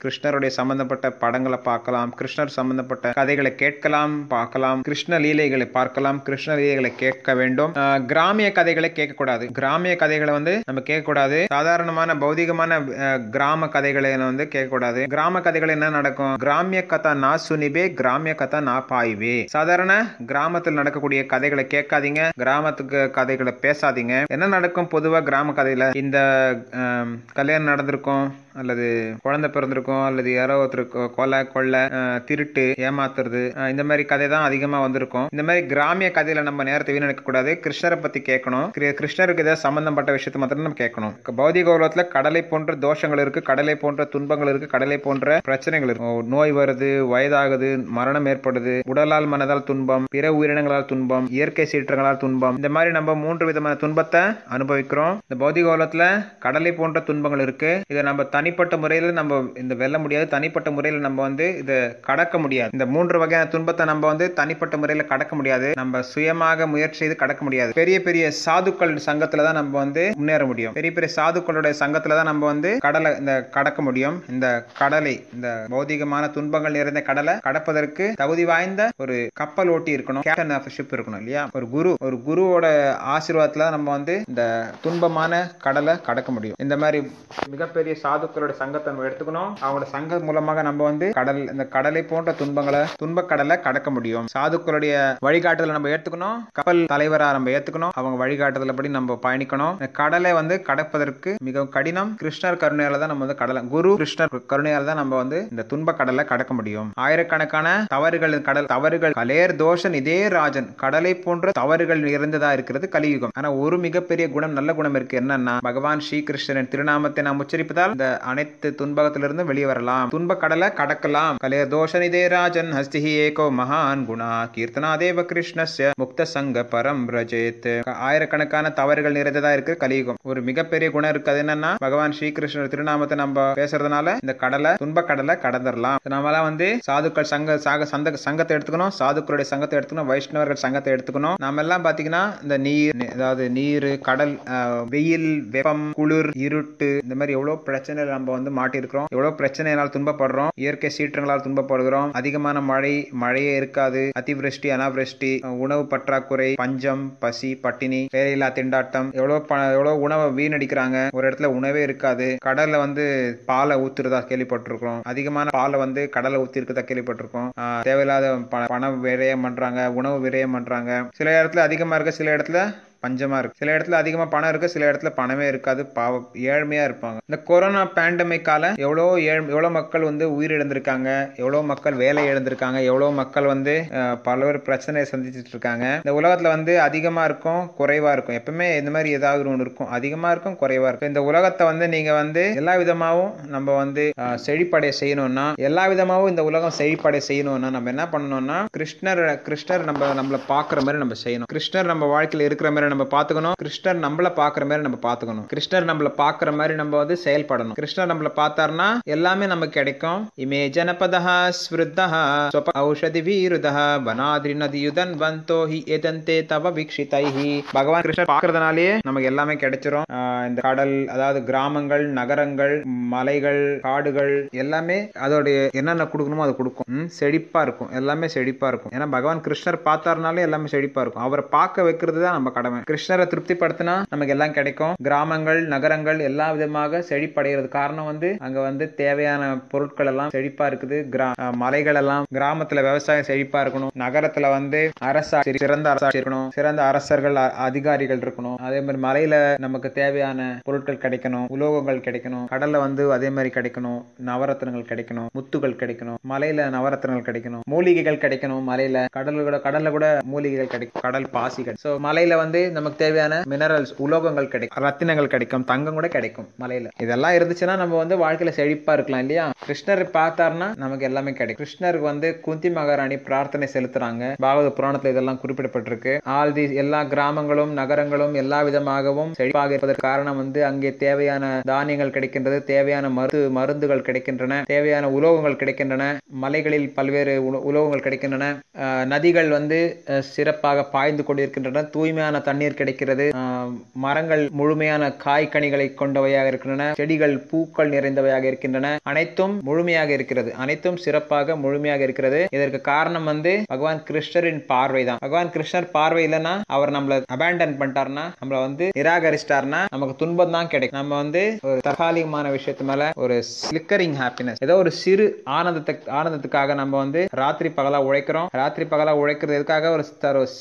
கிருஷ்ணருடைய சம்பந்தப்பட்ட படங்களை பார்க்கலாம், கிருஷ்ணர் சம்பந்தப்பட்ட கதைகளை கேட்கலாம், பார்க்கலாம், கிருஷ்ண லீலைகளை பார்க்கலாம், கிருஷ்ண லீலைகளை கேட்க வேண்டும். கிராமிய கதைகளை கேட்கக்கூடாது. கிராமிய கதைகளை நம்ம கேட்கக்கூடாது. சாதாரணமான பௌதிகமான கிராம கதைகளை கேட்கக்கூடாது. கிராம கதைகள் என்ன நடக்கும்? கிராமிய கதா நா சுனிபே, கிராமிய கதா நா பாய்வே. சாதாரண கிராமத்தில் நடக்கக்கூடிய கதைகளை கேட்காதீங்க, கிராமத்துக்கு கதைகளை பேசாதீங்க. என்ன நடக்கும் பொதுவா கிராம கதையில? இந்த கல்யாணம் நடந்திருக்கும், அல்லது குழந்தை பிறந்திருக்கும், அல்லது யாரோ ஒருத்தருக்கு கொலை, திருட்டு, ஏமாத்துறது, இந்த மாதிரி கதை தான் அதிகமா வந்திருக்கும். இந்த மாதிரி கிராமிய கதையில நம்ம நேரத்தை வீணடிக்க கூடாது. கிருஷ்ணரை பத்தி கேட்கணும். கிருஷ்ணருக்கு ஏதாவது சம்பந்தப்பட்ட விஷயத்தை மாத்திரம் நம்ம கேட்கணும். பௌதிக உலகத்துல கடலை போன்ற தோஷங்கள் இருக்கு, கடலை போன்ற துன்பங்கள் இருக்கு, கடலை போன்ற பிரச்சனைகள் இருக்கு. நோய் வருது, வயதாகுது, மரணம் ஏற்படுது, உடலால் மனதால் துன்பம், பிற உயிரினங்களால் துன்பம், இயற்கை சீற்றங்களால் துன்பம், இந்த மாதிரி நம்ம 3 விதமான துன்பத்தை அனுபவிக்கிறோம். இந்த பௌதிக உலகத்துல கடலை போன்ற துன்பங்கள் இருக்கு. இதை நம்ம தனிப்பட்ட முறையில் நம்ம இந்த வெல்ல முடியாது. தனிப்பட்ட முறையில் நம்ம இதை கடக்க முடியாது. இந்த 3 வகையான துன்பத்தை நம்ம தனிப்பட்ட முறையில் கடக்க முடியாது. நம்ம சுயமாக முயற்சி செய்து கடக்க முடியாது. பெரிய பெரிய சாதுக்கள் சங்கத்துல தான் நம்ம முன்னேற முடியும். பெரிய பெரிய சாதுக்களுடைய சங்கத்துல தான் நம்ம கடலை கடக்க முடியும். இந்த கடலை, இந்த பௌதிகமான துன்பங்கள் நிறைந்த கடலை கடப்பதற்கு தகுதி வாய்ந்த ஒரு கப்பல் ஓட்டி இருக்கணும், கேப்டன் ஆஃப் ஷிப் இருக்கணும் இல்லையா? ஒரு குருவோட ஆசீர்வாதத்துல நம்ம இந்த துன்பமான கடலை கடக்க முடியும். இந்த மாதிரி மிகப்பெரிய சாதுக்களோட சங்கத்தை நம்ம எடுத்துக்கணும். அவங்களோட சங்கம் மூலமாக நம்ம இந்த கடலை போன்ற துன்ப கடலை கடக்க முடியும். சாதுக்களுடைய வழிகாட்டுதலை நம்ம ஏத்துக்கணும். கப்பல் தலைவரா நம்ம ஏத்துக்கணும். அவங்க வழிகாட்டுதல் படி நம்ம பயணிக்கணும். கடலை கடப்பதற்கு மிகவும் கடினம். கிருஷ்ணர் கருணையால தான் நம்ம கடலை, குரு கிருஷ்ணர் கருணையால தான் நம்ம இந்த துன்ப கடலை கடக்க முடியும். ஆயிரக்கணக்கான தவறுகள் கலேர் தோஷ இதே ராஜன், கடலை போன்ற தவறுகள் நிறைந்ததா இருக்கிறது கலியுகம். ஆனா ஒரு மிகப்பெரிய குணம், நல்ல குணம் இருக்கு. என்னன்னா, பகவான் ஸ்ரீகிருஷ்ணரின் திருநாமத்தை நாம் உச்சரிப்பதால் இந்த அனைத்து துன்பத்திலிருந்து வெளியே வரலாம், துன்ப கடலை கடக்கலாம். கலேர் தோஷ இதே ராஜன் ஹஸ்திஹி ஏகோ மகான் குணா கீர்த்தனாதேவ கிருஷ்ணஸ்ய முக்த சங்க பரம் பிரஜேத். ஆயிரக்கணக்கான தவறுகள் நிறைந்ததா இருக்கு கலியுகம். ஒரு மிகப்பெரிய குணம் இருக்கு. அது என்னன்னா, பகவான் ஸ்ரீகிருஷ்ணர் திருநாமத்தை நம்ம பேசுறதுனால இந்த துன்ப கடலை கடந்துடலாம். நம்மளாம் சாதுக்கள் சங்கத்தை எடுத்துக்கணும், சாதுக்களுடைய சங்கத்தை எடுத்துக்கணும், வைஷ்ணவர்கள் சங்கத்தை எடுத்துக்கணும். நாம எல்லாம் பாத்தீங்கன்னா இந்த நீர், கடல், வெயில், வெப்பம், குளிர், இருட்டு, இந்த மாதிரி எவ்வளவு பிரச்சனை நம்ம மாட்டி இருக்கிறோம். எவ்வளவு பிரச்சனையால் துன்பப்படுறோம். இயற்கை சீற்றங்களால் துன்பப்படுகிறோம். அதிகமான மழையே இருக்காது. அதிவிருஷ்டி, அனாவிருஷ்டி, உணவு பற்றாக்குறை, பஞ்சம், பசி, பட்டினி, வேலையில்லா திண்டாட்டம், எவ்வளவு உணவை வீணடிக்கிறாங்க. ஒரு இடத்துல உணவே இருக்காது. கடல்ல பாலை ஊத்துறதா கேள்விப்பட்டிருக்கோம். அதிகமான பாலை கடலை ஊத்தி இருக்கிறதா கேள்விப்பட்டிருக்கோம். தேவையில்லாத பணம் விரயம் பண்றாங்க, உணவு விரயம் பண்றாங்க. சில இடத்துல அதிகமா இருக்கு, சில இடத்துல பஞ்சமா இருக்கு. சில இடத்துல அதிகமா பணம் இருக்கு, சில இடத்துல பணமே இருக்காது, ஏழ்மையா இருப்பாங்க. இந்த கொரோனா பேண்டமிக்கால எவ்வளவு மக்கள் உயிரிழந்திருக்காங்க, எவ்வளவு மக்கள் வேலை இழந்திருக்காங்க, எவ்வளவு மக்கள் பல்வேறு பிரச்சனையை சந்திச்சுட்டு இருக்காங்க. இந்த உலகத்துல அதிகமா இருக்கும், குறைவா இருக்கும். எப்பவுமே இந்த மாதிரி ஏதாவது ஒன்று இருக்கும், அதிகமா இருக்கும், குறைவா இருக்கும். இந்த உலகத்தை நீங்க எல்லா விதமாவும் நம்ம செழிப்படைய செய்யணும்னா, எல்லா விதமாவும் இந்த உலகம் செழிப்படைய செய்யணும்னா நம்ம என்ன பண்ணணும்னா, கிருஷ்ணர் நம்மள பாக்குற மாதிரி நம்ம செய்யணும். கிருஷ்ணர் நம்ம வாழ்க்கையில் இருக்கிற மாதிரி நம்ம பாத்துக்கணும். கிருஷ்ணர் நம்மள பாக்குற மாதிரி நம்ம பாத்துக்கணும். கிருஷ்ணர் நம்மள பாக்குற மாதிரி நம்ம செயல்படணும். கிருஷ்ணர் நம்மள பார்த்தார்னா எல்லாமே நமக்கு கிடைக்கும். இமே ஜனபதஹ ஸ்விருத்தஹ ஸ்வப ஔஷதி வீருதஹ வனாத்ரி நதியுதன் வந்தோ ஹி எதந்தே தவ வீக்ஷிதைஹி. பகவான் கிருஷ்ணர் பார்க்கறதுனாலே நமக்கு எல்லாமே கிடைச்சிரும். இந்த கடல், அதாவது கிராமங்கள், நகரங்கள், மலைகள், காடுகள் எல்லாமே அதோடைய என்னென்ன கொடுக்கணுமோ அது கொடுக்கும். செழிப்பா இருக்கும், எல்லாமே செழிப்பா இருக்கும். ஏன்னா பகவான் கிருஷ்ணர் பார்த்தாருனாலே எல்லாமே செழிப்பா இருக்கும். அவரை பார்க்க வைக்கிறது தான் நம்ம கடமை. கிருஷ்ணரை திருப்திப்படுத்தினா நமக்கு எல்லாம் கிடைக்கும். கிராமங்கள், நகரங்கள் எல்லா விதமாக செழிப்படைகிறது காரணம் அங்க தேவையான பொருட்கள் எல்லாம் செழிப்பா இருக்குது. மலைகள் எல்லாம், கிராமத்துல விவசாயம் செழிப்பா இருக்கணும். நகரத்துல சிறந்த அரசாட்சி இருக்கணும், சிறந்த அரசர்கள், அதிகாரிகள் இருக்கணும். அதே மாதிரி மலையில நமக்கு தேவையான பொருட்கள் கிடைக்கணும், உலோகங்கள் கிடைக்கணும். கடல்ல அதே மாதிரி கிடைக்கணும், நவரத்னங்கள் கிடைக்கணும், முத்துகள் கிடைக்கணும். மலையில நவரத்னங்கள் கிடைக்கணும், மூலிகைகள் கிடைக்கணும். மலையில கடல்ல கூட மூலிகைகள் கிடைக்கும், கடல் பாசிகள். சோ மலையில நமக்கு தேவையான மினரல்ஸ், உலோகங்கள் கிடைக்கும், ரத்தினங்கள் கிடைக்கும், தங்கம் கூட கிடைக்கும் மலையில. இதெல்லாம் இருந்துச்சுன்னா நம்ம வந்து வாழ்க்கையில செழிப்பா இருக்கலாம் இல்லையா? கிருஷ்ணர் பார்த்தாருன்னா நமக்கு எல்லாமே கிடைக்கும். கிருஷ்ணருக்கு வந்து குந்தி மகாராணி பிரார்த்தனை செலுத்துறாங்க. பாகவத புராணத்துல இதெல்லாம் குறிப்பிடப்பட்டிருக்கு. ஆல் தி எல்லா கிராமங்களும் நகரங்களும் எல்லா விதமாகவும் செழிப்பாக இருப்பதற்கு காரணம் வந்து அங்கே தேவையான தானியங்கள் கிடைக்கின்றது, தேவையான மருந்துகள் கிடைக்கின்றன, தேவையான உலோகங்கள் கிடைக்கின்றன, மலைகளில் பல்வேறு உலோகங்கள் கிடைக்கின்றன, நதிகள் வந்து சிறப்பாக பாய்ந்து கொண்டிருக்கின்றன, தூய்மையான தண்ணீர் கிடைக்கிறது, மரங்கள் முழுமையான காய்கனிகளை கொண்டவையாக இருக்கின்றன, செடிகள் பூக்கள் நிறைந்தவையாக இருக்கின்றன, அனைத்தும் முழுமையாக இருக்கிறது, அனைத்தும் சிறப்பாக முழுமையாக இருக்கிறது. இதற்கு காரணம் வந்து பகவான் கிருஷ்ணரின் பார்வை தான். பகவான் கிருஷ்ணர் பார்வை இல்லைன்னா, அவர் நம்மள அபேண்டன் பண்ணிட்டார்னா, நம்மள வந்து நிராகரிச்சிட்டார்னா நமக்கு துன்பம் தான் கிடைக்கும். நம்ம வந்து ஒரு தற்காலிகமான விஷயத்து மேல ஒரு ஸ்லிக்கரிங் ஹாப்பினஸ், ஏதோ ஒரு சிறு ஆனந்தத்துக்காக நம்ம வந்து ராத்திரி பகலா உழைக்கிறோம். ராத்திரி பகலா உழைக்கிறது எதுக்காக? ஒரு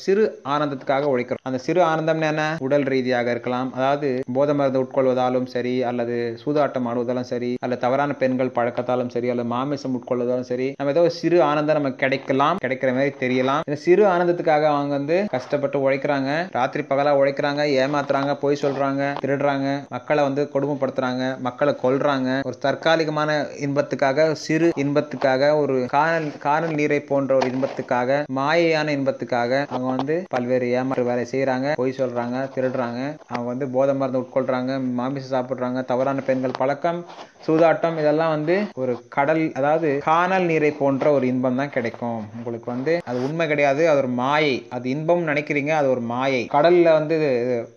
சிறு ஆனந்தத்துக்காக உழைக்கிறோம். அந்த சிறு ஆனந்தம் என்ன? உடல் ரீதியாக இருக்கலாம், அதாவது போதை மருந்து உட்கொள்வதாலும் சரி, அல்லது சூதாட்டம் ஆடுவதாலும் சரி, அல்லது தவறான பெண்கள் பழக்கத்தாலும் சரி, அல்லது மாமிசம் உட்கொள்வதாலும் சரி, நம்ம ஏதோ சிறு ஆனந்தம் நமக்கு கிடைக்கலாம், கிடைக்கிற மாதிரி தெரியலாம். இந்த சிறு ஆனந்தத்துக்காக அவங்க வந்து கஷ்டப்பட்டு உழைக்கிறாங்க, ராத்திரி பகலா உழைக்கிறாங்க, ஏமாத்துறாங்க, பொய் சொல்றாங்க, திருடுறாங்க, மக்களை வந்து கொடுமைப்படுத்துறாங்க, மக்களை கொல்றாங்க. ஒரு தற்காலிகமான இன்பத்துக்காக, சிறு இன்பத்துக்காக, ஒரு காணல் நீரை போன்ற ஒரு இன்பத்துக்காக, மாயையான இன்பத்துக்காக அவங்க வந்து பல்வேறு ஏமாற்று வேலை செய்யறாங்க, பொய் சொல்றாங்க, திருடுறாங்க, அவங்க வந்து போதை மருந்து உட்கொள்றாங்க, மாமிசம் சாப்பிடுறாங்க, தவறான பெண்கள் பழக்கம், சூதாட்டம், இதெல்லாம் வந்து ஒரு கடல், அதாவது காணல் நீரை போன்ற ஒரு இன்பம் தான் கிடைக்கும் உங்களுக்கு. வந்து அது உண்மை கிடையாது, அது ஒரு மாயை. அது இன்பம் நினைக்கிறீங்க, அது ஒரு மாயை. கடல்ல வந்து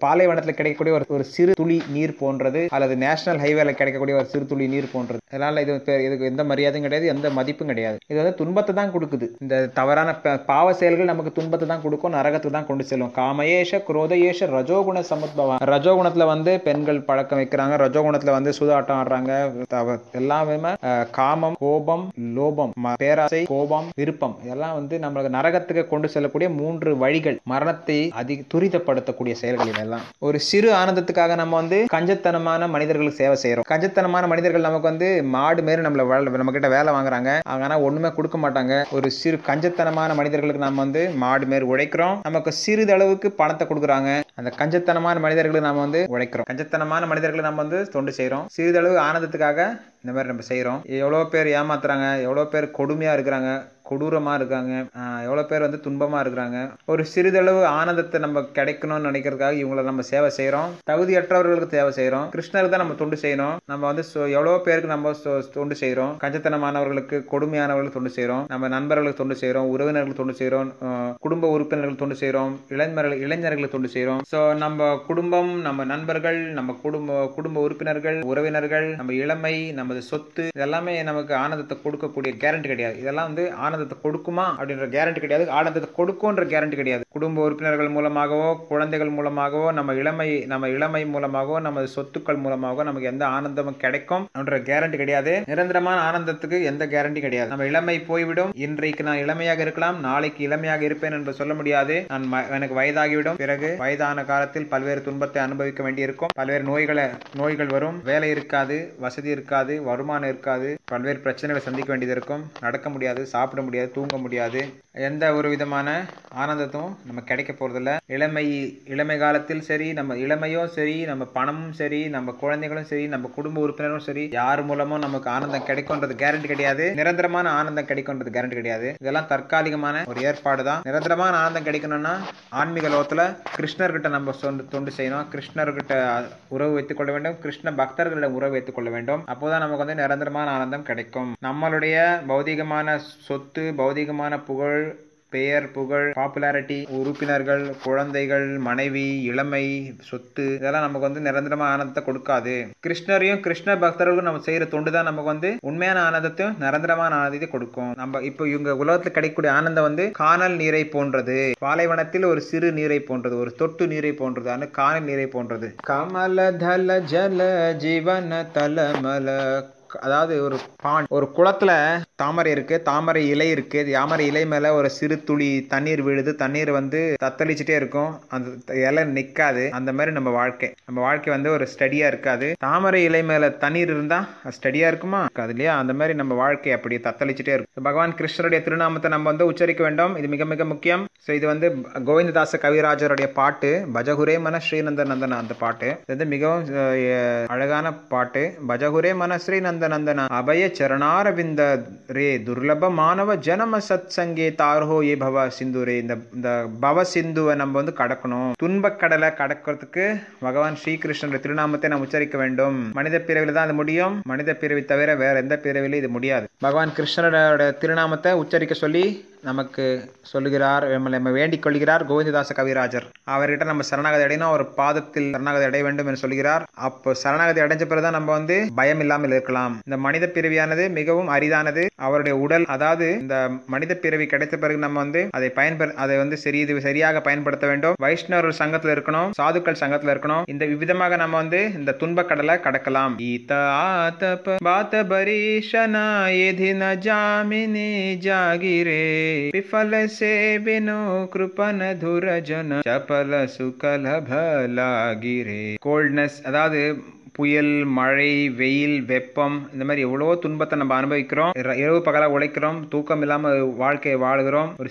பாலைவனத்தில் கிடைக்கக்கூடிய ஒரு சிறு துளி நீர் போன்றது, அல்லது நேஷனல் ஹைவேல கிடைக்கக்கூடிய ஒரு சிறு துளி நீர் போன்றது. அதனால இதுக்கு எந்த மரியாதையும் கிடையாது, எந்த மதிப்பும் கிடையாது. இது வந்து துன்பத்தை தான் கொடுக்குது. இந்த தவறான பாவ செயல்கள் நமக்கு துன்பத்தை தான் கொடுக்கும், நரகத்துக்கு தான் கொண்டு செல்லும். காமயேஷ குரோதயேஷ ரஜோகுண சமுத்பவ. ரஜோகுணத்துல வந்து பெண்கள் பழக்கம் வைக்கிறாங்க, ரஜோகுணத்துல வந்து சூதாட்டம் ஆடுறாங்க, எல்லாமே காமம், கோபம், லோபம், பேராசை, கோபம், விருப்பம், இதெல்லாம் வந்து நம்மளுக்கு நரகத்துக்கு கொண்டு செல்லக்கூடிய 3 வழிகள், மரணத்தை துரிதப்படுத்தக்கூடிய செயல்கள். இதெல்லாம் ஒரு சிறு ஆனந்தத்துக்காக நம்ம வந்து கஞ்சத்தனமான மனிதர்களுக்கு சேவை செய்யறோம். கஞ்சத்தனமான மனிதர்கள் நமக்கு வந்து மாடு மாரி நம்ம கிட்ட வேலை வாங்குறாங்க, ஆனா ஒண்ணுமே கொடுக்க மாட்டாங்க. ஒரு சிறு கஞ்சத்தனமான மனிதர்களுக்கு நம்ம வந்து மாடு மாரி உழைக்கிறோம், நமக்கு சிறிதளவுக்கு பணத்தை கொடுக்குறாங்க. அந்த கஞ்சத்தனமான மனிதர்களுக்கு நம்ம வந்து உழைக்கிறோம், கஞ்சத்தனமான மனிதர்களுக்கு நம்ம வந்து தொண்டு செய்யறோம். சிறிதளவு ஆனந்தத்துக்காக இந்த மாதிரி நம்ம செய்யறோம். எவ்வளவு பேர் ஏமாத்துறாங்க, எவ்வளவு பேர் கொடுமையா இருக்கிறாங்க, கொடூரமா இருக்காங்க, எவ்வளவு பேர் வந்து துன்பமா இருக்கிறாங்க. ஒரு சிறிதளவு ஆனந்தத்தை நம்ம கிடைக்கணும்னு நினைக்கிறதுக்காக இவங்களை நம்ம சேவை செய்யறோம். தகுதியற்றவர்களுக்கு சேவை செய்யறோம், கிருஷ்ணருக்கு தான் நம்ம தொண்டு செய்யணும். நம்ம வந்து எவ்வளவு பேருக்கு நம்ம தொண்டு செய்யறோம், கஞ்சத்தனமானவர்களுக்கு, கொடுமையானவர்களுக்கு தொண்டு செய்யறோம், நம்ம நண்பர்களுக்கு தொண்டு செய்யறோம், உறவினர்களுக்கு தொண்டு செய்யறோம், குடும்ப உறுப்பினர்களுக்கு தொண்டு செய்யறோம், இளைஞர்களுக்கு தொண்டு செய்யறோம். சோ நம்ம குடும்பம், நம்ம நண்பர்கள், நம்ம குடும்ப உறுப்பினர்கள், உறவினர்கள், நம்ம இளமை, நமது சொத்து, இதெல்லாமே நமக்கு ஆனந்தத்தை கொடுக்கக்கூடிய கேரண்டி கிடையாது. இதெல்லாம் வந்து ஆனந்தத்தை கொடுக்குமா அப்படின்ற கேரண்டி கிடையாது, ஆனந்தத்தை கொடுக்கும்ன்ற கேரண்டி கிடையாது. குடும்ப உறுப்பினர்கள் மூலமாகவோ, குழந்தைகள் மூலமாகவோ, நம்ம இளமை மூலமாகவோ, நமது சொத்துக்கள் மூலமாகவோ நமக்கு எந்த ஆனந்தமும் கிடைக்கும் அப்படின்ற கேரண்டி கிடையாது. நிரந்தரமான ஆனந்தத்துக்கு எந்த கேரண்டி கிடையாது. நம்ம இளமை போய்விடும், இன்றைக்கு நான் இளமையாக இருக்கலாம், நாளைக்கு இளமையாக இருப்பேன் என்று சொல்ல முடியாது. எனக்கு வயதாகிவிடும், பிறகு வயதான காலத்தில் பல்வேறு துன்பத்தை அனுபவிக்க வேண்டியிருக்கும், பல்வேறு நோய்கள் வரும், வேலை இருக்காது, வசதி இருக்காது, வருமானம் இருக்காது, பல்வேறு பிரச்சனைகளை சந்திக்க வேண்டியது இருக்கும், நடக்க முடியாது, சாப்பிட முடியாது, தூங்க முடியாது, எந்த ஒரு விதமான ஆனந்தத்தும் நம்ம கிடைக்க போறதில்ல. இளமை காலத்தில் சரி, நம்ம இளமையும் சரி, நம்ம பணமும் சரி, நம்ம குழந்தைகளும் சரி, நம்ம குடும்ப உறுப்பினரும் சரி, யார் மூலமும் நமக்கு ஆனந்தம் கிடைக்கும்ன்றது கேரண்டி கிடையாது. நிரந்தரமான ஆனந்தம் கிடைக்கும்ன்றது கேரண்டி கிடையாது. இதெல்லாம் தற்காலிகமான ஒரு ஏற்பாடு தான். நிரந்தரமான ஆனந்தம் கிடைக்கணும்னா ஆன்மீக லோகத்துல கிருஷ்ணர்கிட்ட நம்ம தொண்டு செய்யணும், கிருஷ்ணர்கிட்ட உறவு வைத்துக் கொள்ள வேண்டும், கிருஷ்ண பக்தர்களிடம் உறவு வைத்துக் கொள்ள வேண்டும். அப்போதான் நமக்கு வந்து நிரந்தரமான ஆனந்தம் கிடைக்கும். நம்மளுடைய பௌதிகமான சொத்து, பௌதிகமான புகழ், பெயர், புகழ், பாப்புலாரிட்டி, உறுப்பினர்கள், குழந்தைகள், மனைவி, இளமை, சொத்து, இதெல்லாம் நமக்கு வந்து நிரந்தரமான ஆனந்தத்தை கொடுக்காது. கிருஷ்ணரையும் கிருஷ்ண பக்தர்களுக்கும் நம்ம செய்யற தொண்டு தான் நமக்கு வந்து உண்மையான ஆனந்தத்தையும் நிரந்தரமான ஆனந்தத்தை கொடுக்கும். நம்ம இப்போ இவங்க உலகத்துல கிடைக்கக்கூடிய ஆனந்தம் வந்து காணல் நீரை போன்றது, பாலைவனத்தில் ஒரு சிறு நீரை போன்றது, ஒரு தொட்டு நீரை போன்றது, காணல் நீரை போன்றது. கமல தல ஜல ஜீவன தலமல அதாவது ஒரு ஒரு குளத்துல தாமரை இருக்கு, தாமரை இலை இருக்கு. தாமரை இலை மேல ஒரு சிறு துளி தண்ணீர் விழுது. தண்ணீர் வந்து தத்தளிச்சுட்டே இருக்கும், அந்த இலை நிக்காது. அந்த மாதிரி நம்ம வாழ்க்கை வந்து ஒரு ஸ்டடியா இருக்காது. தாமரை இலை மேல தண்ணீர் இருந்தா ஸ்டடியா இருக்குமா? இருக்காது இல்லையா? அந்த மாதிரி நம்ம வாழ்க்கை அப்படி தத்தளிச்சுட்டே இருக்கும். பகவான் கிருஷ்ணருடைய திருநாமத்தை நம்ம வந்து உச்சரிக்க வேண்டும். இது மிக மிக முக்கியம். ஸோ இது வந்து கோவிந்ததாச கவிராஜருடைய பாட்டு, பஜகுரே மன ஸ்ரீநந்த நந்தனா. அந்த பாட்டு இது வந்து மிகவும் அழகான பாட்டு. பஜகுரே மன ஸ்ரீநந்த நந்தனா அபய சரணாரவிந்த ரே துர்லப மானவ ஜனம சத் சங்கே தார்ஹோ ஏ பவ சிந்து ரே. இந்த பவ சிந்துவை நம்ம வந்து கடக்கணும். துன்பக்கடலை கடக்கிறதுக்கு பகவான் ஸ்ரீகிருஷ்ணனுடைய திருநாமத்தை நாம் உச்சரிக்க வேண்டும். மனித பிறவில தான் அது முடியும். மனித பிறவி தவிர வேற எந்த பிறவிலும் இது முடியாது. பகவான் கிருஷ்ணரோட திருநாமத்தை உச்சரிக்க சொல்லி நமக்கு சொல்லுகிறார், நம்ம வேண்டிக் கொள்கிறார் கோவிந்ததாச கவிராஜர். அவர்கிட்ட நம்ம சரணாகதி அடையணும், அவர் பாதத்தில் சரணாகதி அடைய வேண்டும் என்று சொல்கிறார். அப்போ சரணாகதி அடைஞ்ச பிறகுதான் நம்ம வந்து பயம் இல்லாமல் இருக்கலாம். இந்த மனித பிறவியானது மிகவும் அரிதானது. அவருடைய உடல், அதாவது இந்த மனித பிறவி கிடைத்த பிறகு நம்ம வந்து அதை வந்து சரியாக பயன்படுத்த வேண்டும். வைஷ்ணவர் சங்கத்துல இருக்கணும், சாதுக்கள் சங்கத்துல இருக்கணும். இந்த விதமாக நம்ம வந்து இந்த துன்ப கடலை கடக்கலாம். ஜாகிரே விஃபல சேவினோ கிருபன துரஜன சபல சுகலப லாகிரே. கோல்ட்னஸ், அதாவது புயல், மழை, வெயில், வெப்பம், இந்த மாதிரி எவ்வளவோ துன்பத்தை நம்ம அனுபவிக்கிறோம். இரவு பகலாக உழைக்கிறோம், தூக்கம் இல்லாம வாழ்க்கையை வாழுகிறோம். ஒரு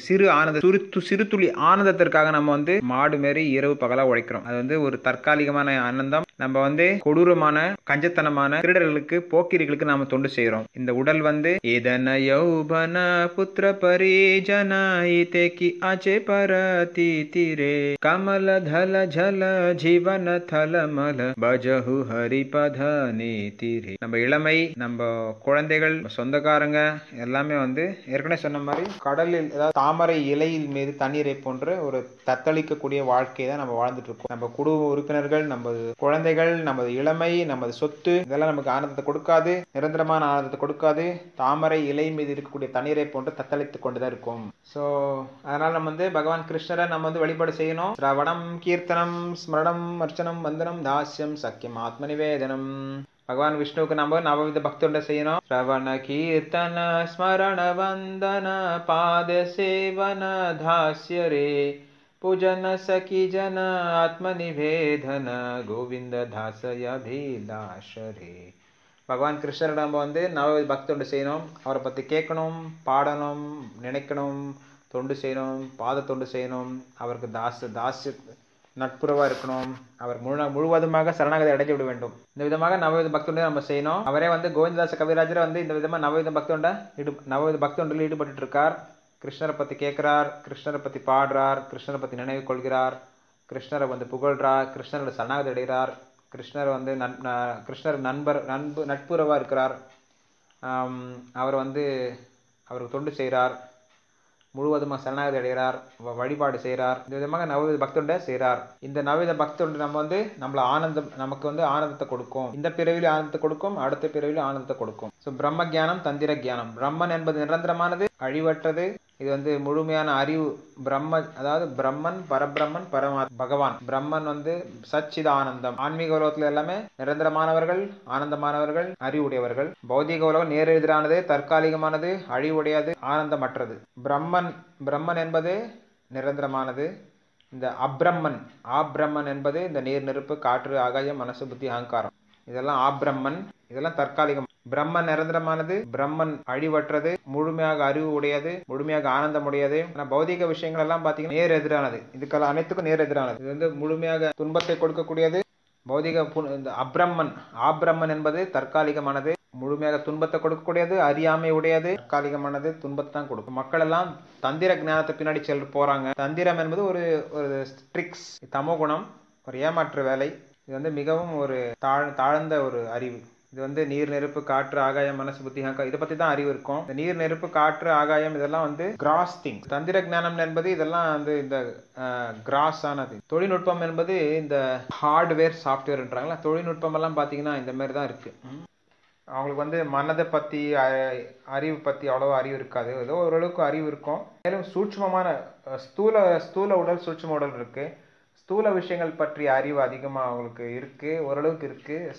சிறு துளி ஆனந்தத்திற்காக நம்ம வந்து மாடு மாரி இரவு பகலா உழைக்கிறோம். அது வந்து ஒரு தற்காலிகமான ஆனந்தம். நம்ம வந்து கொடூரமான கஞ்சத்தனமான திருடர்களுக்கு, போக்கிரிகளுக்கு நாம தொண்டு செய்யறோம். இந்த உடல் வந்து ஏதன யௌபன புத்திர பரிஜன இதேகி ஆச்சே பரதி திரே கமல தல ஜல ஜீவன தல மல பஜஹு ஹரிபத நீதிரே. நம்ம இளமை, நம்ம குழந்தைகள், சொந்தக்காரங்க எல்லாமே வந்து ஏற்கனவே சொன்ன மாதிரி கடலில், அதாவது தாமரை இலையில் மீது தண்ணீரை போன்ற ஒரு தத்தளிக்கக்கூடிய வாழ்க்கையை தான் நம்ம வாழ்ந்துட்டு இருக்கோம். நம்ம குடும்ப உறுப்பினர்கள், நமது குழந்தைகள், நமது இளமை, நமது சொத்து, இதெல்லாம் நமக்கு ஆனந்தத்தை கொடுக்காது, நிரந்தரமான ஆனந்தத்தை கொடுக்காது. தாமரை இலை மீது இருக்கக்கூடிய தண்ணீரை போன்று தத்தளித்துக் கொண்டுதான் இருக்கும். ஸோ அதனால நம்ம வந்து பகவான் கிருஷ்ணரை நம்ம வந்து வழிபாடு செய்யணும். ஸ்ரவணம், கீர்த்தனம், ஸ்மரணம், அர்ச்சனம், வந்தனம், தாஸ்யம், சக்கியம், ஆத்ம நிவேதனம். பகவான் விஷ்ணுவுக்கு நம்ம நவவித பக்தியோட செய்யணும். ஸ்ரவண கீர்த்தன ஸ்மரண வந்தன பாத சேவன தாஸ்ய ரே பூஜன சகி ஜன ஆத்ம நிவேதன கோவிந்த தாசய அபிலாஷரே. பகவான் கிருஷ்ணர் நம்ம வந்து நவவித பக்தியோட செய்யணும். அவரை பற்றி கேட்கணும், பாடணும், நினைக்கணும், தொண்டு செய்யணும், பாத தொண்டு செய்யணும். அவருக்கு தாசிய நட்புறவா இருக்கணும். அவர் முழுவதுமாக சரணாகதி அடைஞ்சு விட வேண்டும். இந்த விதமாக நவவித பக்தொண்டை நம்ம செய்யணும். அவரே வந்து கோவிந்ததாச கவிராஜரை வந்து இந்த விதமாக நவவித பக்தொண்டில் ஈடுபட்டு இருக்கார். கிருஷ்ணரை பற்றி கேட்கிறார், கிருஷ்ணரை பற்றி பாடுறார், கிருஷ்ணரை பற்றி நினைவு கொள்கிறார், கிருஷ்ணரை வந்து புகழ்றார், கிருஷ்ணரோட சரணாகதி அடைகிறார். கிருஷ்ணர் வந்து நட்புறவா இருக்கிறார். அவர் வந்து அவருக்கு தொண்டு செய்கிறார், முழுவதுமாக சரணாகதி அடைகிறார், வழிபாடு செய்கிறார். இந்த விதமாக நவவித பக்தொண்டை செய்கிறார். இந்த நவவித பக்தொண்டு நம்ம வந்து நமக்கு வந்து ஆனந்தத்தை கொடுக்கும். இந்த பிறவிலும் ஆனந்தத்தை கொடுக்கும், அடுத்த பிறவிலும் ஆனந்தத்தை கொடுக்கும். ஸோ பிரம்ம ஜானம், தந்திர ஜானம். பிரம்மன் என்பது நிரந்தரமானது, அழிவற்றது. இது வந்து முழுமையான அறிவு. அதாவது பிரம்மன், பரபிரம்மன், பகவான். பிரம்மன் வந்து சச்சித ஆனந்தம். ஆன்மீக உலகத்துல எல்லாமே நிரந்தரமானவர்கள், ஆனந்தமானவர்கள், அறிவுடையவர்கள். பௌதிக உலகம் நேர் எதிரானது, தற்காலிகமானது, அழிவுடையது, ஆனந்தமற்றது. பிரம்மன் என்பது நிரந்தரமானது. இந்த ஆப்ரம்மன் என்பது இந்த நீர், நெருப்பு, காற்று, ஆகாயம், மனசு, புத்தி, அகங்காரம். இதெல்லாம் ஆப்ரம்மன். இதெல்லாம் தற்காலிகம். பிரம்மன் நிரந்தரமானது, பிரம்மன் அழிவற்றது, முழுமையாக அறிவு உடையது, முழுமையாக ஆனந்தம் உடையது. ஆனா பௌதிக விஷயங்கள் எல்லாம் பாத்தீங்கன்னா நேர் எதிரானது. இதுக்கெல்லாம் அனைத்துக்கும் நேர் எதிரானது. இது வந்து முழுமையாக துன்பத்தை கொடுக்கக்கூடியது. பௌதிக ஆப்ரம்மன் என்பது தற்காலிகமானது, முழுமையாக துன்பத்தை கொடுக்கக்கூடியது, அறியாமை உடையது, தற்காலிகமானது, துன்பத்தை தான் கொடுக்கும். மக்கள் எல்லாம் தந்திர ஞானத்தை பின்னாடி போறாங்க. தந்திரம் என்பது ஒரு ட்ரிக்ஸ், தமோகுணம், ஒரு ஏமாற்று வேலை. இது வந்து மிகவும் ஒரு தாழ்ந்த ஒரு அறிவு. இது வந்து நீர், நெருப்பு, காற்று, ஆகாயம், மனசு, புத்தி, இதை பத்தி தான் அறிவு இருக்கும். இந்த நீர், நெருப்பு, காற்று, ஆகாயம் இதெல்லாம் வந்து கிராஸ் திங். தந்திர ஞானம் என்பது இதெல்லாம் வந்து இந்த கிராஸ் ஆனது. தொழில்நுட்பம் என்பது இந்த ஹார்ட்வேர், சாஃப்ட்வேர்ன்றாங்களா. தொழில்நுட்பம் எல்லாம் பாத்தீங்கன்னா இந்த மாதிரி தான் இருக்கு. அவங்களுக்கு வந்து மனதை பத்தி, அறிவு பத்தி அவ்வளோ அறிவு இருக்காது. ஏதோ ஓரளவுக்கு அறிவு இருக்கும். மேலும் சூட்சமமான ஸ்தூல உடல், சூட்சம உடல் இருக்கு. ஸ்தூல விஷயங்கள் பற்றிய அறிவு அதிகமாக அவங்களுக்கு இருக்குது, ஓரளவுக்கு இருக்குது.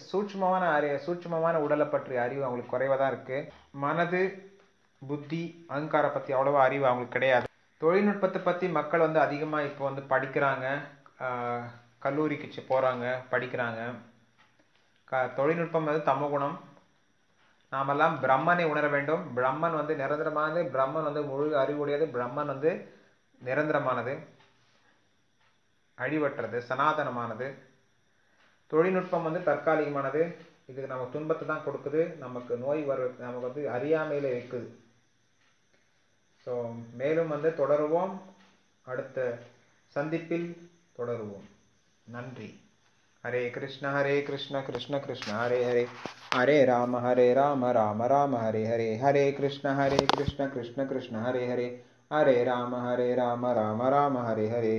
சூட்சுமமான உடலை பற்றிய அறிவு அவங்களுக்கு குறைவாக தான் இருக்குது. மனது, புத்தி, அகங்காரம் பற்றி அவ்வளோவா அறிவு அவங்களுக்கு கிடையாது. தொழில்நுட்பத்தை பற்றி மக்கள் வந்து அதிகமாக இப்போ வந்து படிக்கிறாங்க, கல்லூரிக்கு போகிறாங்க, படிக்கிறாங்க. தொழில்நுட்பம் வந்து தமோகுணம். நாமெல்லாம் பிரம்மனை உணர வேண்டும். பிரம்மன் வந்து நிரந்தரமானது, பிரம்மன் வந்து முழு அறிவுடையது, பிரம்மன் வந்து நிரந்தரமானது, அழிவற்றது, சனாதனமானது. தொழில்நுட்பம் வந்து தற்காலிகமானது. இது நமக்கு துன்பத்தை தான் கொடுக்குது, நமக்கு நோய் நமக்கு வந்து அறியாமையில் இருக்குது. ஸோ மேலும் வந்து தொடருவோம், அடுத்த சந்திப்பில் தொடருவோம். நன்றி. ஹரே கிருஷ்ண கிருஷ்ண கிருஷ்ண ஹரே ஹரே, ஹரே ராம ராம ராம ஹரே ஹரே, ஹரே கிருஷ்ண கிருஷ்ண கிருஷ்ண ஹரே ஹரே, ஹரே ராம ராம ராம ஹரே ஹரே.